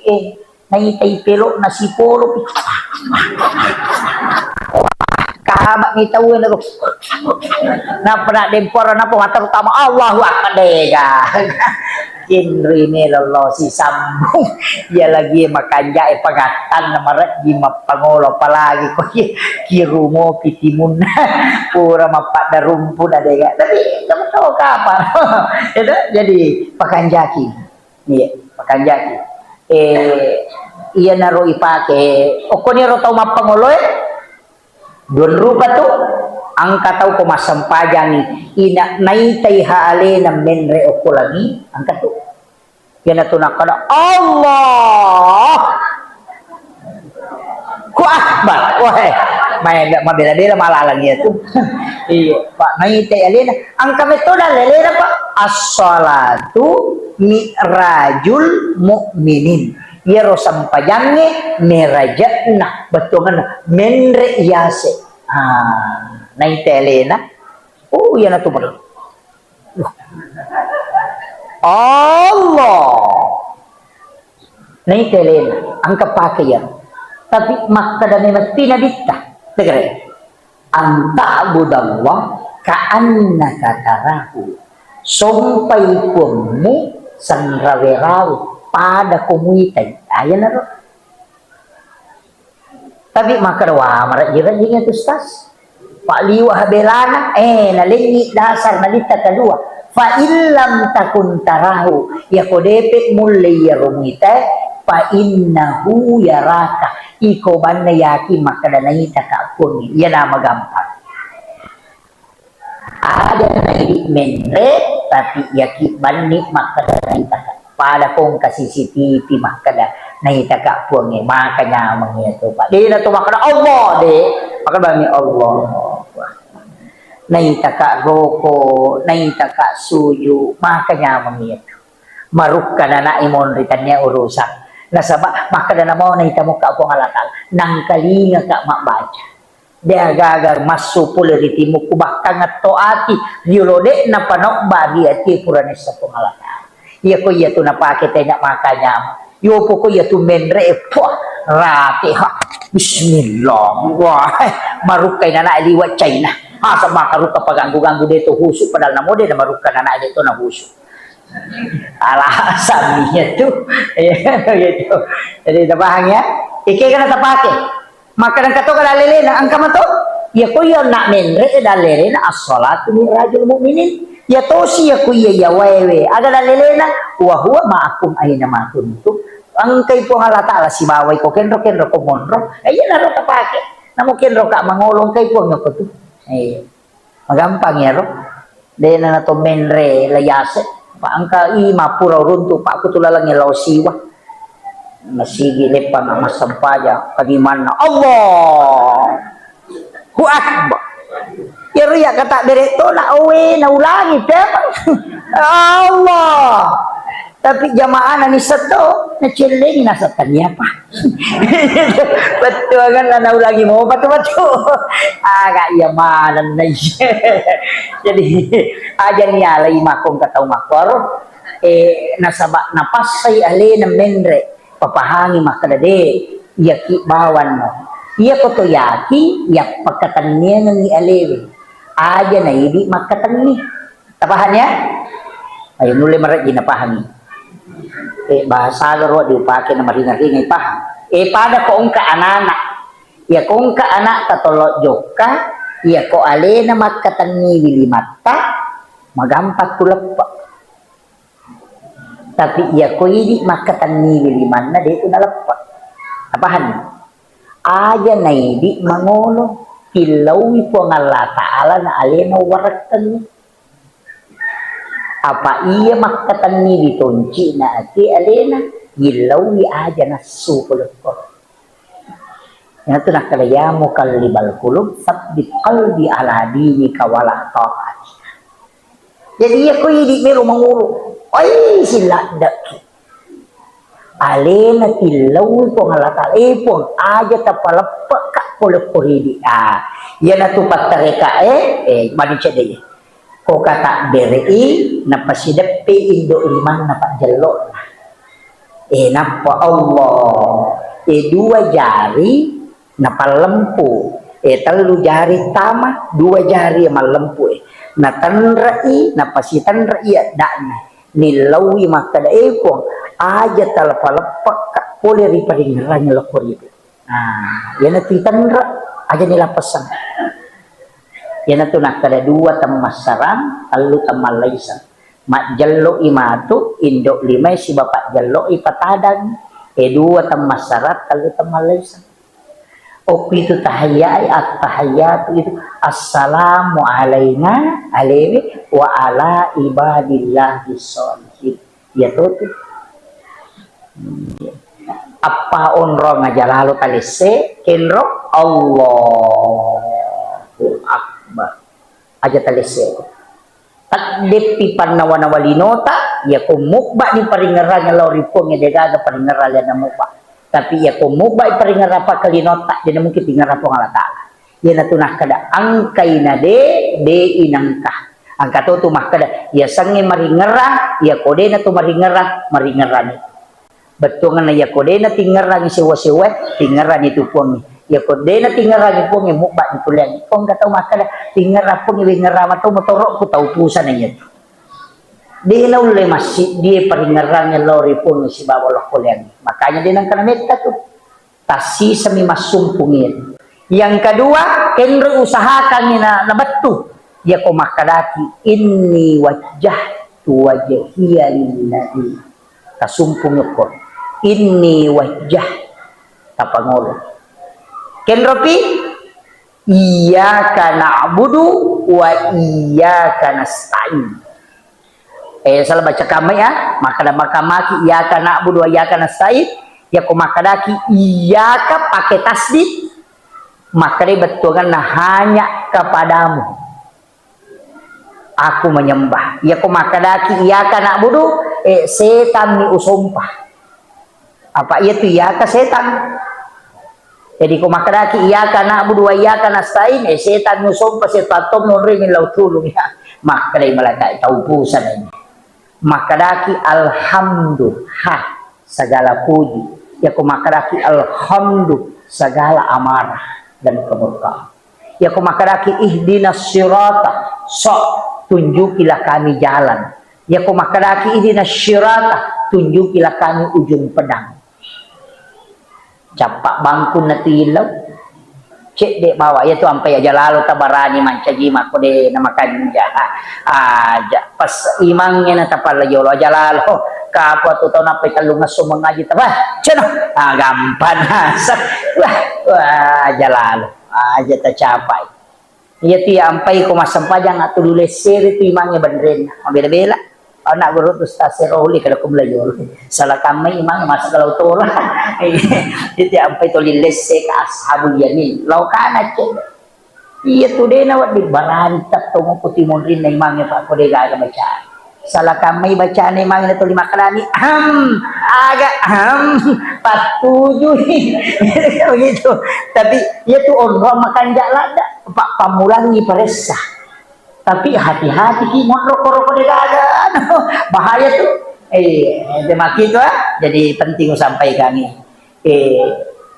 naitay pelo nasipolo kamak ni tahu na pernah dempor na po terutama Allahu akbar dega kinrine lolo si sambung ya lagi makanja pagatan na marat di mapangolo palagi ko kirumo pitimun pura mapada rumpun adega tapi kamu tahu kapan itu jadi pakanjaki iya pakanjaki iya naro ipake okoni ro tau mapangolo don rupa tu angka tau ko masampajang ina naitay haale na menre oko lagi angka tu yan na tunakada Allah ku akbar wah mabela-bela malalang iya tu iya pak naitay haale na angka metoda lelera pak as-salatu mi'rajul mu'minin iya ro sampajangnya merajatna betongan menre yase naitelena oh iya na tumal Allah naitelena ang kapakyan tapi makada memang tinabita tegare anta budallah ka'annaka tarahu sumpay punmu sangrawe-rawe pada komunitas ayan na ro tapi makarwa marat jira-jira tu stas pak liwa habelana nalingi dasar nalita kedua fa illam takun tarahu ya kodepe mulai ya rumita fa innahu yaraka iko banna yaki makadanai takapun ya nama gampang ada naik menre tapi yaki bani makadanai takap pada kong kasih CCTV makada naik takap pun makanya mengitu pak dia tu makada Allah deh maka bami Allah naik takak rokok naik takak suju makanya mengitu marukkan anak imon ritannya urusan nasabak maka dana mau naik tamu kak pengalatan nang kalinga kak mak baca dia gagar masuk pula di timuku bahkan ngatoati diolode na panok bagi ati puranesa pengalatan iya ko iya tu napake tanya makanya yo po ko iya tu menre puah rati ha bismillah wah marukay na liwat China asa makaruka paganggu-ganggu dito husuk padahal namo de na marukay na dito na husuk alasannya tuh gitu jadi tabahangnya iki kana tapake maka nang kato kadalele na angka mato ya ko yo nak menre dalele na as-salatu min rajul mu'minin ya tosi ya ko ya wewe aga dalele na wa huwa ma'akum aina ma kuntum ang kay po halata ala si baway ko kenro ko monro ay na ro tapake namo kenro ka mangolong kay po ngako to ay magampang ya ro de na to menre layase pa angka ima pura runtu pa ko tulalang ilaw siwa masigi lepa na masampaya kagimana Allah hu akbar ya riya kata direto na uwi na ulangi teman Allah tapi jamaah nani seto na chilling nasa tanya pa betul kan na ulangi mo betul agak yamanan na jadi aja niya alay makong kataw makwaro nasaba napasay ali na menre papahangi makadade yaki bawan mo iya ko to yaki yak pagkatan niya ng ialewi aja na hindi magkatan ni tapahan niya ayun nuli marat ginapahangi bahasa laro diupake na maringar-ringay pahang pada ko ang kaanana ya kung kaanak katolot joka ya ko ale na magkatan ni wilimata magampat tulap pa tapi iya ko hindi magkatan ni wiliman na dito nalapa tapahan aja na hindi mangolo kilawi po ng Allah Ta'ala na ale na warakan niya apa iya makatan ni ditonci na ati alena gilawi aja na sukulot ko yan ito nakalaya mo kalibal kulub sabit kalbi ala dini kawala ta'at jadi iya ko hindi meron manguro ay sila daki alena tilawi po ng alata po aja tapalapak ka kulot ko hindi yan na tupat tareka manisya day ko kata beri napasidapi indo iman napajalo napa Allah dua jari napalempu telu jari tama dua jari malempu natanrai napasitanrai dana nilawi makada pong aja talapalapak ka pole riparingranya lokor itu yan natitanra aja nilapasan yan ito nakada dua tamasaran talo tamalaysan mak jallo imatu indok limay si bapak jallo ipatadan dua tamasarat talo tamalaysan o itu tahayai at tahayatu itu assalamu alaina alaihi wa ala ibadillahi sholihin ya tuh apa onro ngajalalo talise kenro Allahu akbar aja talise takdepi pannawanawallinota ya kumukba ni paringaran nga loripong nga degaga paringaran na mukba tapi ya kumukba paringara pa kalinota di na mungkin pingarapong alatala yan natunah kada angkay na de inangka ang katutumah kada ya sangi maringara ya kode na tumaringara maringaran betul na ya kode na tingarang siwa-siwa tingaran itu pong ya kode na tingarang pong mukba ni pulen pong kataw makada tingara pong ibingarama to motorok ko taupusan na yan di na ulay masih dia paringaran nga lori pong si bawalok pulen makanya din ang kanamit ka to tasi sa mi masumpungin yang kedua kenro usahakan na nabatu ya ko makadaki inni wajjahtu wajhiya lillahi kasumpung ko inni wajjah tapangulo kenropi iyyaka na'budu wa iyyaka nasta'in. Salah baca kami ya, maka makamaki iyyaka na'budu wa iyyaka nasta'in, ya kumakadaki iyyaka pakai tasdid, maka dia betulkan nah hanya kepadamu aku menyembah. Ya kumakadaki iyyaka na'budu, setan ni usumpah. Apa itu iyyaka setan? Jadi kumakadaki iyyaka na'budu wa iyyaka nasta'in, setan nusumpah setan nunri min lautulung ya. Maka dia malaikat taubusan ini. Makadaki alhamdulillah segala puji. Ya kumakadaki alhamdulillah segala amarah dan kemurkaan. Ya kumakadaki ihdinas sirata, sok tunjukilah kami jalan. Ya kumakadaki ihdinas sirata, tunjukilah kami ujung pedang. Capak bangku natilaw cek dek bawa ya tu ampai aja lalu tabarani mancaji mako de namakan aja pas imangnya na tapal yo aja lalu kapwa tu tau napai kalung ngaso mengaji tabah ceno gampan hasak wah aja lalu aja tercapai ya ti ampai ko masampajang atu dulu seri tu imangnya benerin bela-bela anak guru tu tasiroli kada kumlayo salah kami imang masa kalau tola itu sampai to lilese ka ashabul yamin law kana ce iya tu de na wad di barantap to mo puti monrin na imang pa ko de ga baca salah kami baca ni imang na to lima kalani agak patuju begitu tapi ya tu orang makan jalada pak pamulangi peresa. Tapi hati-hati ki mon rokok-rokok di dada bahaya tuh demaki itu jadi penting sampaikan ini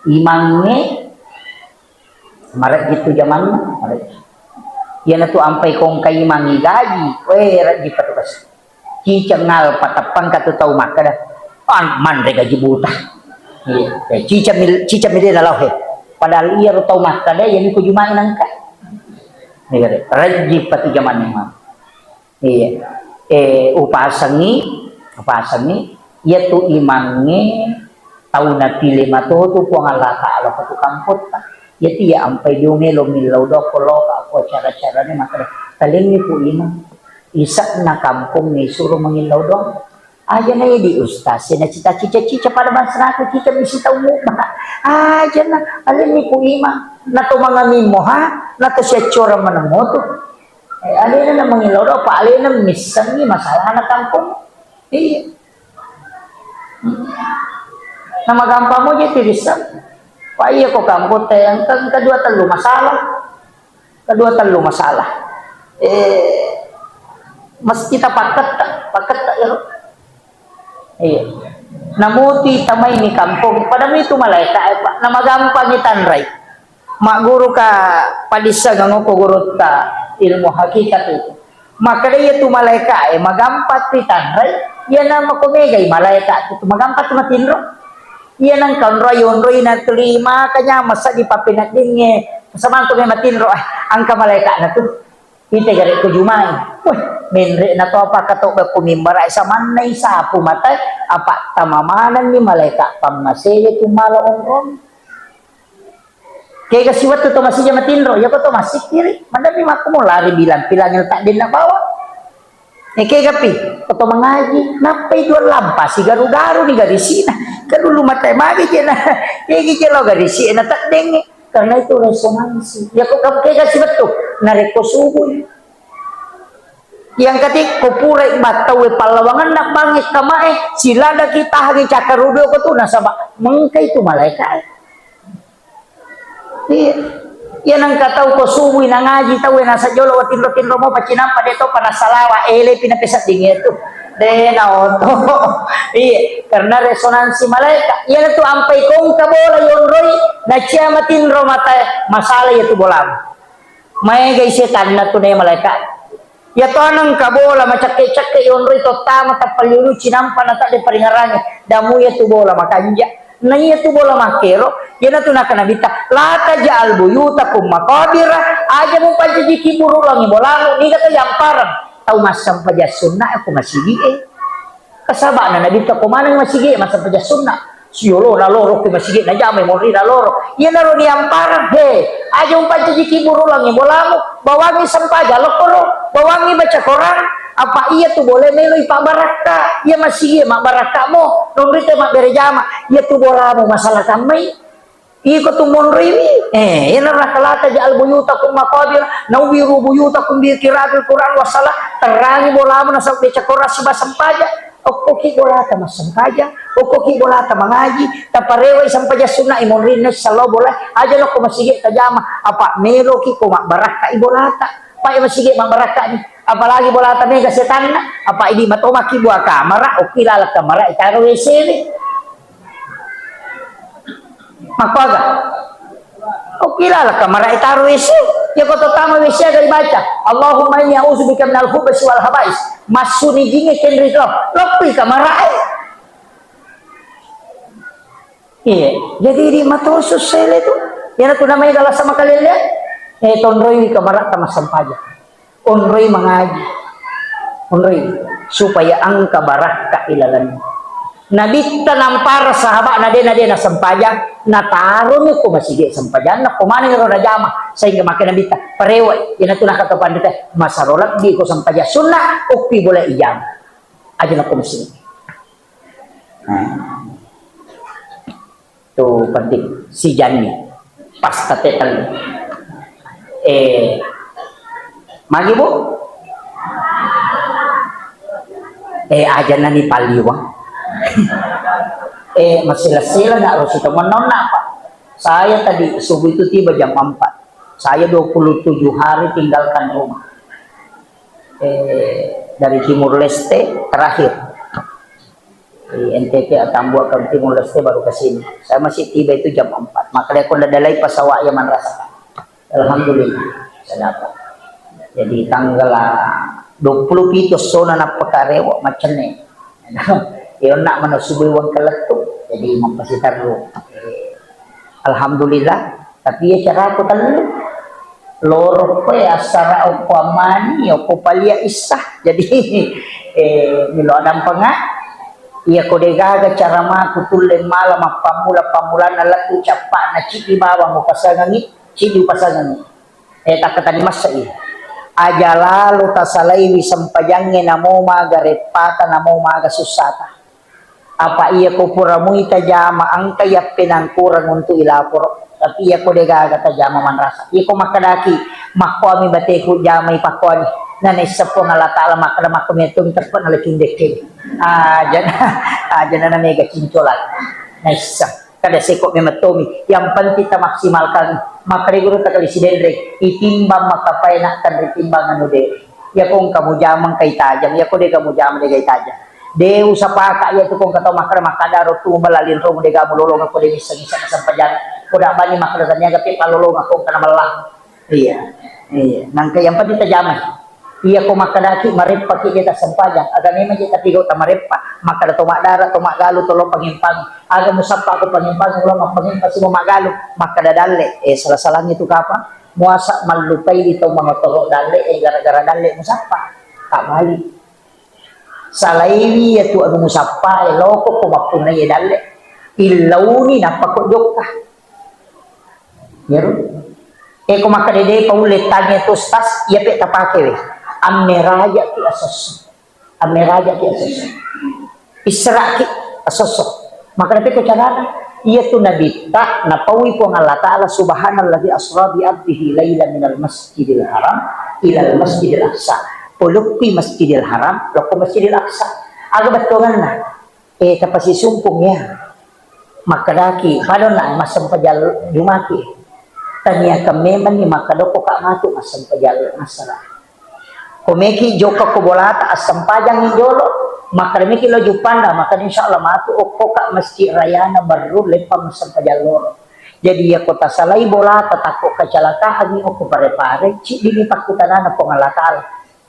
imangnya maret gitu zaman maret ya tu ampai kong kai imangi gaji rat di patukas cicengal patapang katu tau maka dah man gaji buta cica mil dalau he padahal ia tau maka dah yang ku jumain angkat rajib pati zaman imam upasangi ya tu imangnya tahu nati lima tu Allah Ta'ala patu kamput ya tu ya ampai diumelo milau do kalau apa cara-caranya maka kaling ni ku imam isak na kampung ni suruh mengilau dong aja na di ustaz na cita-cita pada bangsa aku kita mesti tahu aja na alin ni ku imam na to mga mimo ha na to siya tsura manamo to alin na mangilaw daw pa alin na misang ni masalah na kampung na magampa mo dyan tirisang pa iya ko kampung ang kadua talo masalah mas kita pakat namuti tamay ni kampung padam itu malaikat na magampa ni tanray mak guru ka padisa ngano ko guru ta ilmu hakikat itu maka dia tu malaikat magampat ti tanray yan na makumegay malaikat itu magampat matinro yan ang kanrayon roy na tulima kanya masa di papinat dinge saman to may matinro ang ka malaikat na tu ite gari ko jumay menre na to apa kato ba kumimbara sa manay sa pumatay apa tamamanan ni malaikat pamasaya tumalaong kaya kasi waktu to masih jama tinro ya ko to masih kiri madami maku mo lari bilang pilangil tak din na bawa kaya kapi ko to mengaji napay dua lampas si garu-garu ni garisina kadulu matay magi na kaya kaya lo garisina tak dengi karena itu resonansi ya ko kaya kasi waktu nareko subuh yang ketik kupurai batawe palawangan nak bangis kamae sila da kita hagi cakarudo ko to nasaba mengkay itu malaikat yan ang kataw ko suwi na ngaji tawe nasa jolo watin-tinro mo pacinampa dito panasalawa pinapisat dingin ito de na oto karena resonansi malaikat yan ito ampay kong kabola yon roy na siya matinro mata masalah itu bolam may gay setan na tunay malaikat ya to anang kabola macake-cake yon roy to tama tapalulu cinampa na tadi paringaranya damu ya tu bola makanja na iya tu bola makero yan na nakanabita lata ja'al buyutakum maqabira aja mo pajiji buru lang ibolango ni kata yang parang tau masam paja sunnah aku masigi kasaba na nabita ko manang masigi masam paja sunnah Siyolo na loro ki masigi na jamay mo rin na loro. Yan na ro ni ampara he. Ayo umpan ci kiburu lang ni bolamu. Bawangi sampaja lokoro. Bawangi baca Quran. Apa iya tu boleh meloi pak baraka? Iya masih iya mak baraka mo. Nomrite mak berjama. Iya tu bolamu masalah kami. Iya tu monrimi. Yan na rakalata jal buyutakum maqabir. Nawiru buyutakum bi qiraatil Quran wasalah. Terangi bolamu nasak baca Quran siba sampaja. Okoki bolata masampaja, okoki bolata mangaji, taparewa sampaja sunnah imon rinnes salo boleh aja lo ko masigit tajama apa mero ki ko mak baraka ibolata pa masigit mak baraka ni apalagi bolata mega setan apa ini matomaki buah kamera okilala kamera itaro WC ni makaga okilala kamera itaro WC ya ko tama WC dari baca Allahumma inni a'udzubika minal khubuthi wal khaba'is masuni jinge kendri lopi kamera iya jadi di matoso sele tu yana tu namanya galas sama kalian tonroi kamera tama sampaja onroi mangaji onroi supaya angka baraka ilalan nabita nampar sahabat nade na sampaja na tarun ko masige sampajan na kumani ro na jama sehingga makin nabita parewa yana tu nakatapan dite masarolat di ko sampaja sunnah ukti boleh ijam aja na ko masige tu penting si Jani pas katetal magi bu aja na ni paliwang masih nggak harus itu menona Pak. Saya tadi subuh itu tiba jam 4. Saya 27 hari tinggalkan rumah. Dari Timur Leste terakhir. Di NTT Atambua ke Timur Leste baru ke sini. Saya masih tiba itu jam 4. Makanya aku dadalai pasawa ya manrasa. Alhamdulillah saya dapat. Jadi tanggal 27 sona na pakarewa macane. Yon nak mana subuh wang keletuk jadi mampasitar lu alhamdulillah tapi ya cara aku telu loro pe asara opo amani opo palia isah jadi milo adam pengak iya kode gaga cara ma kutulle malam pamula nalatu capak na ciki bawa mo pasangangi ciki pasangangi tak kata di masa aja lalu tasalai sampajangnya namo magarepata namo magasusata apa iya ko puramui tajama ang kaya pinangkurang untuk ilapor tapi iya ko degaga tajama manrasa iya ko makadaki makwami bateku jamay pakwani nanay sapo nga latala makada makumitong tapon na lakindekig aja na mega cincolat naisa kada seko mematomi yang pantita maksimalkan makariguro takali si Dendrek itimbang makapay na kan ritimbang ano de iya kong kamu jamang kay tajam iya ko de kamu jamang de kay tajam Deus sapaka ya tu kong kataw makadaro tu malalin ro de gamu lolong ako de bisa sampajan kuda bani makadanya gapi palolong ako kana malang iya nang kayang pa dita jamay iya ko makadaki marep paki kita sampajan aga memang kita tigo ta marep makada to madara to magalu to lo pangimpang aga musapa ko pangimpang lo mapangimpa si mo magalu makadadalle salah-salahnya itu kapa muasa malupay dito mga tolo dalle gara-gara dalle musapa tak balik salaini ya tu anu musapa loko ko mapuna ya dalle ilauni napakojok ka yero ko makadede paulit tanya tu stas ya pe tapake we ameraja ki asos isra ki asos maka pe ko carana iya tu nabita napawi po ng Allah Ta'ala subhanalladzi asra bi abdihi lailan minal masjidil haram ilal masjidil aqsa Pulupi Masjidil Haram, loko Masjidil Aqsa. Aga batungan na, kapasi sumpong ya. Makadaki, paano na, masampajal dumaki. Tanya kami man ni makadoko ka mato, masampajal masara. Kumeki joka ko bolata, asampajang hijolo, makadamiki lo jupanda, makad insyaAllah mato, oko ka Masjid Rayana baru lepa masampajal loro. Jadi ya kota salay bolata, tako kacalakahan ni oko pare-pare, cik dinipakutan na po ng Allah Ta'ala.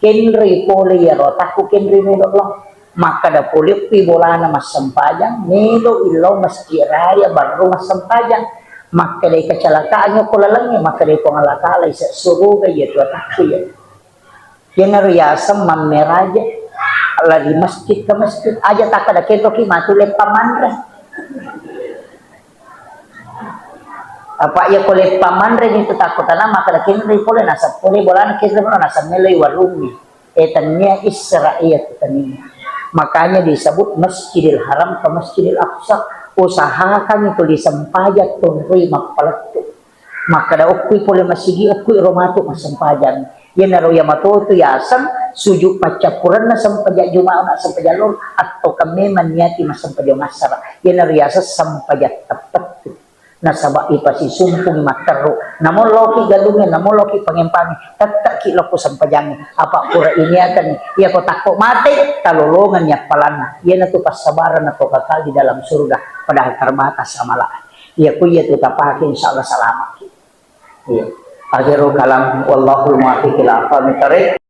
Kenri poli ya rotaku kenri melo maka da poli pi bola na mas sampajang melo ilaw mas kiraya baru mas sampajang maka da kecelakaan ko lalangnya maka da pangalakala isa suruga ya rotaku ya yang riyasam mameraja lagi masjid ke masjid aja tak ada kento ki matule pamandra apa ya kole pamanre ni takutan nama kada kinri pole nasa pole bolan kisre pole nasa melei warumi etania Israel tania. Makanya disebut Masjidil Haram ke Masjidil Aqsa. Usahakan itu disampajat tunri mapalatu. Maka da ukui pole masigi ukui romatu masampajan. Yan naro yamato tu yasan sujud pacapuran na sampajat jumaa na sampajat lor atau kami maniati masampajat masara. Yan naro yasa sampajat tepat tu. Nasaba ipasi sumpung mataru namun loki galungin namun loki pangempangin tetap kilo ko sampajangin apa pura ini akan ia ko takut mati talolongan ya palana ia na tu pasabaran na to kakal di dalam surga padahal terbatas amalan ia ku ia tu tapakin insyaallah selamat iya akhiru kalam wallahul muwaffiq ila aqwamit thoriq.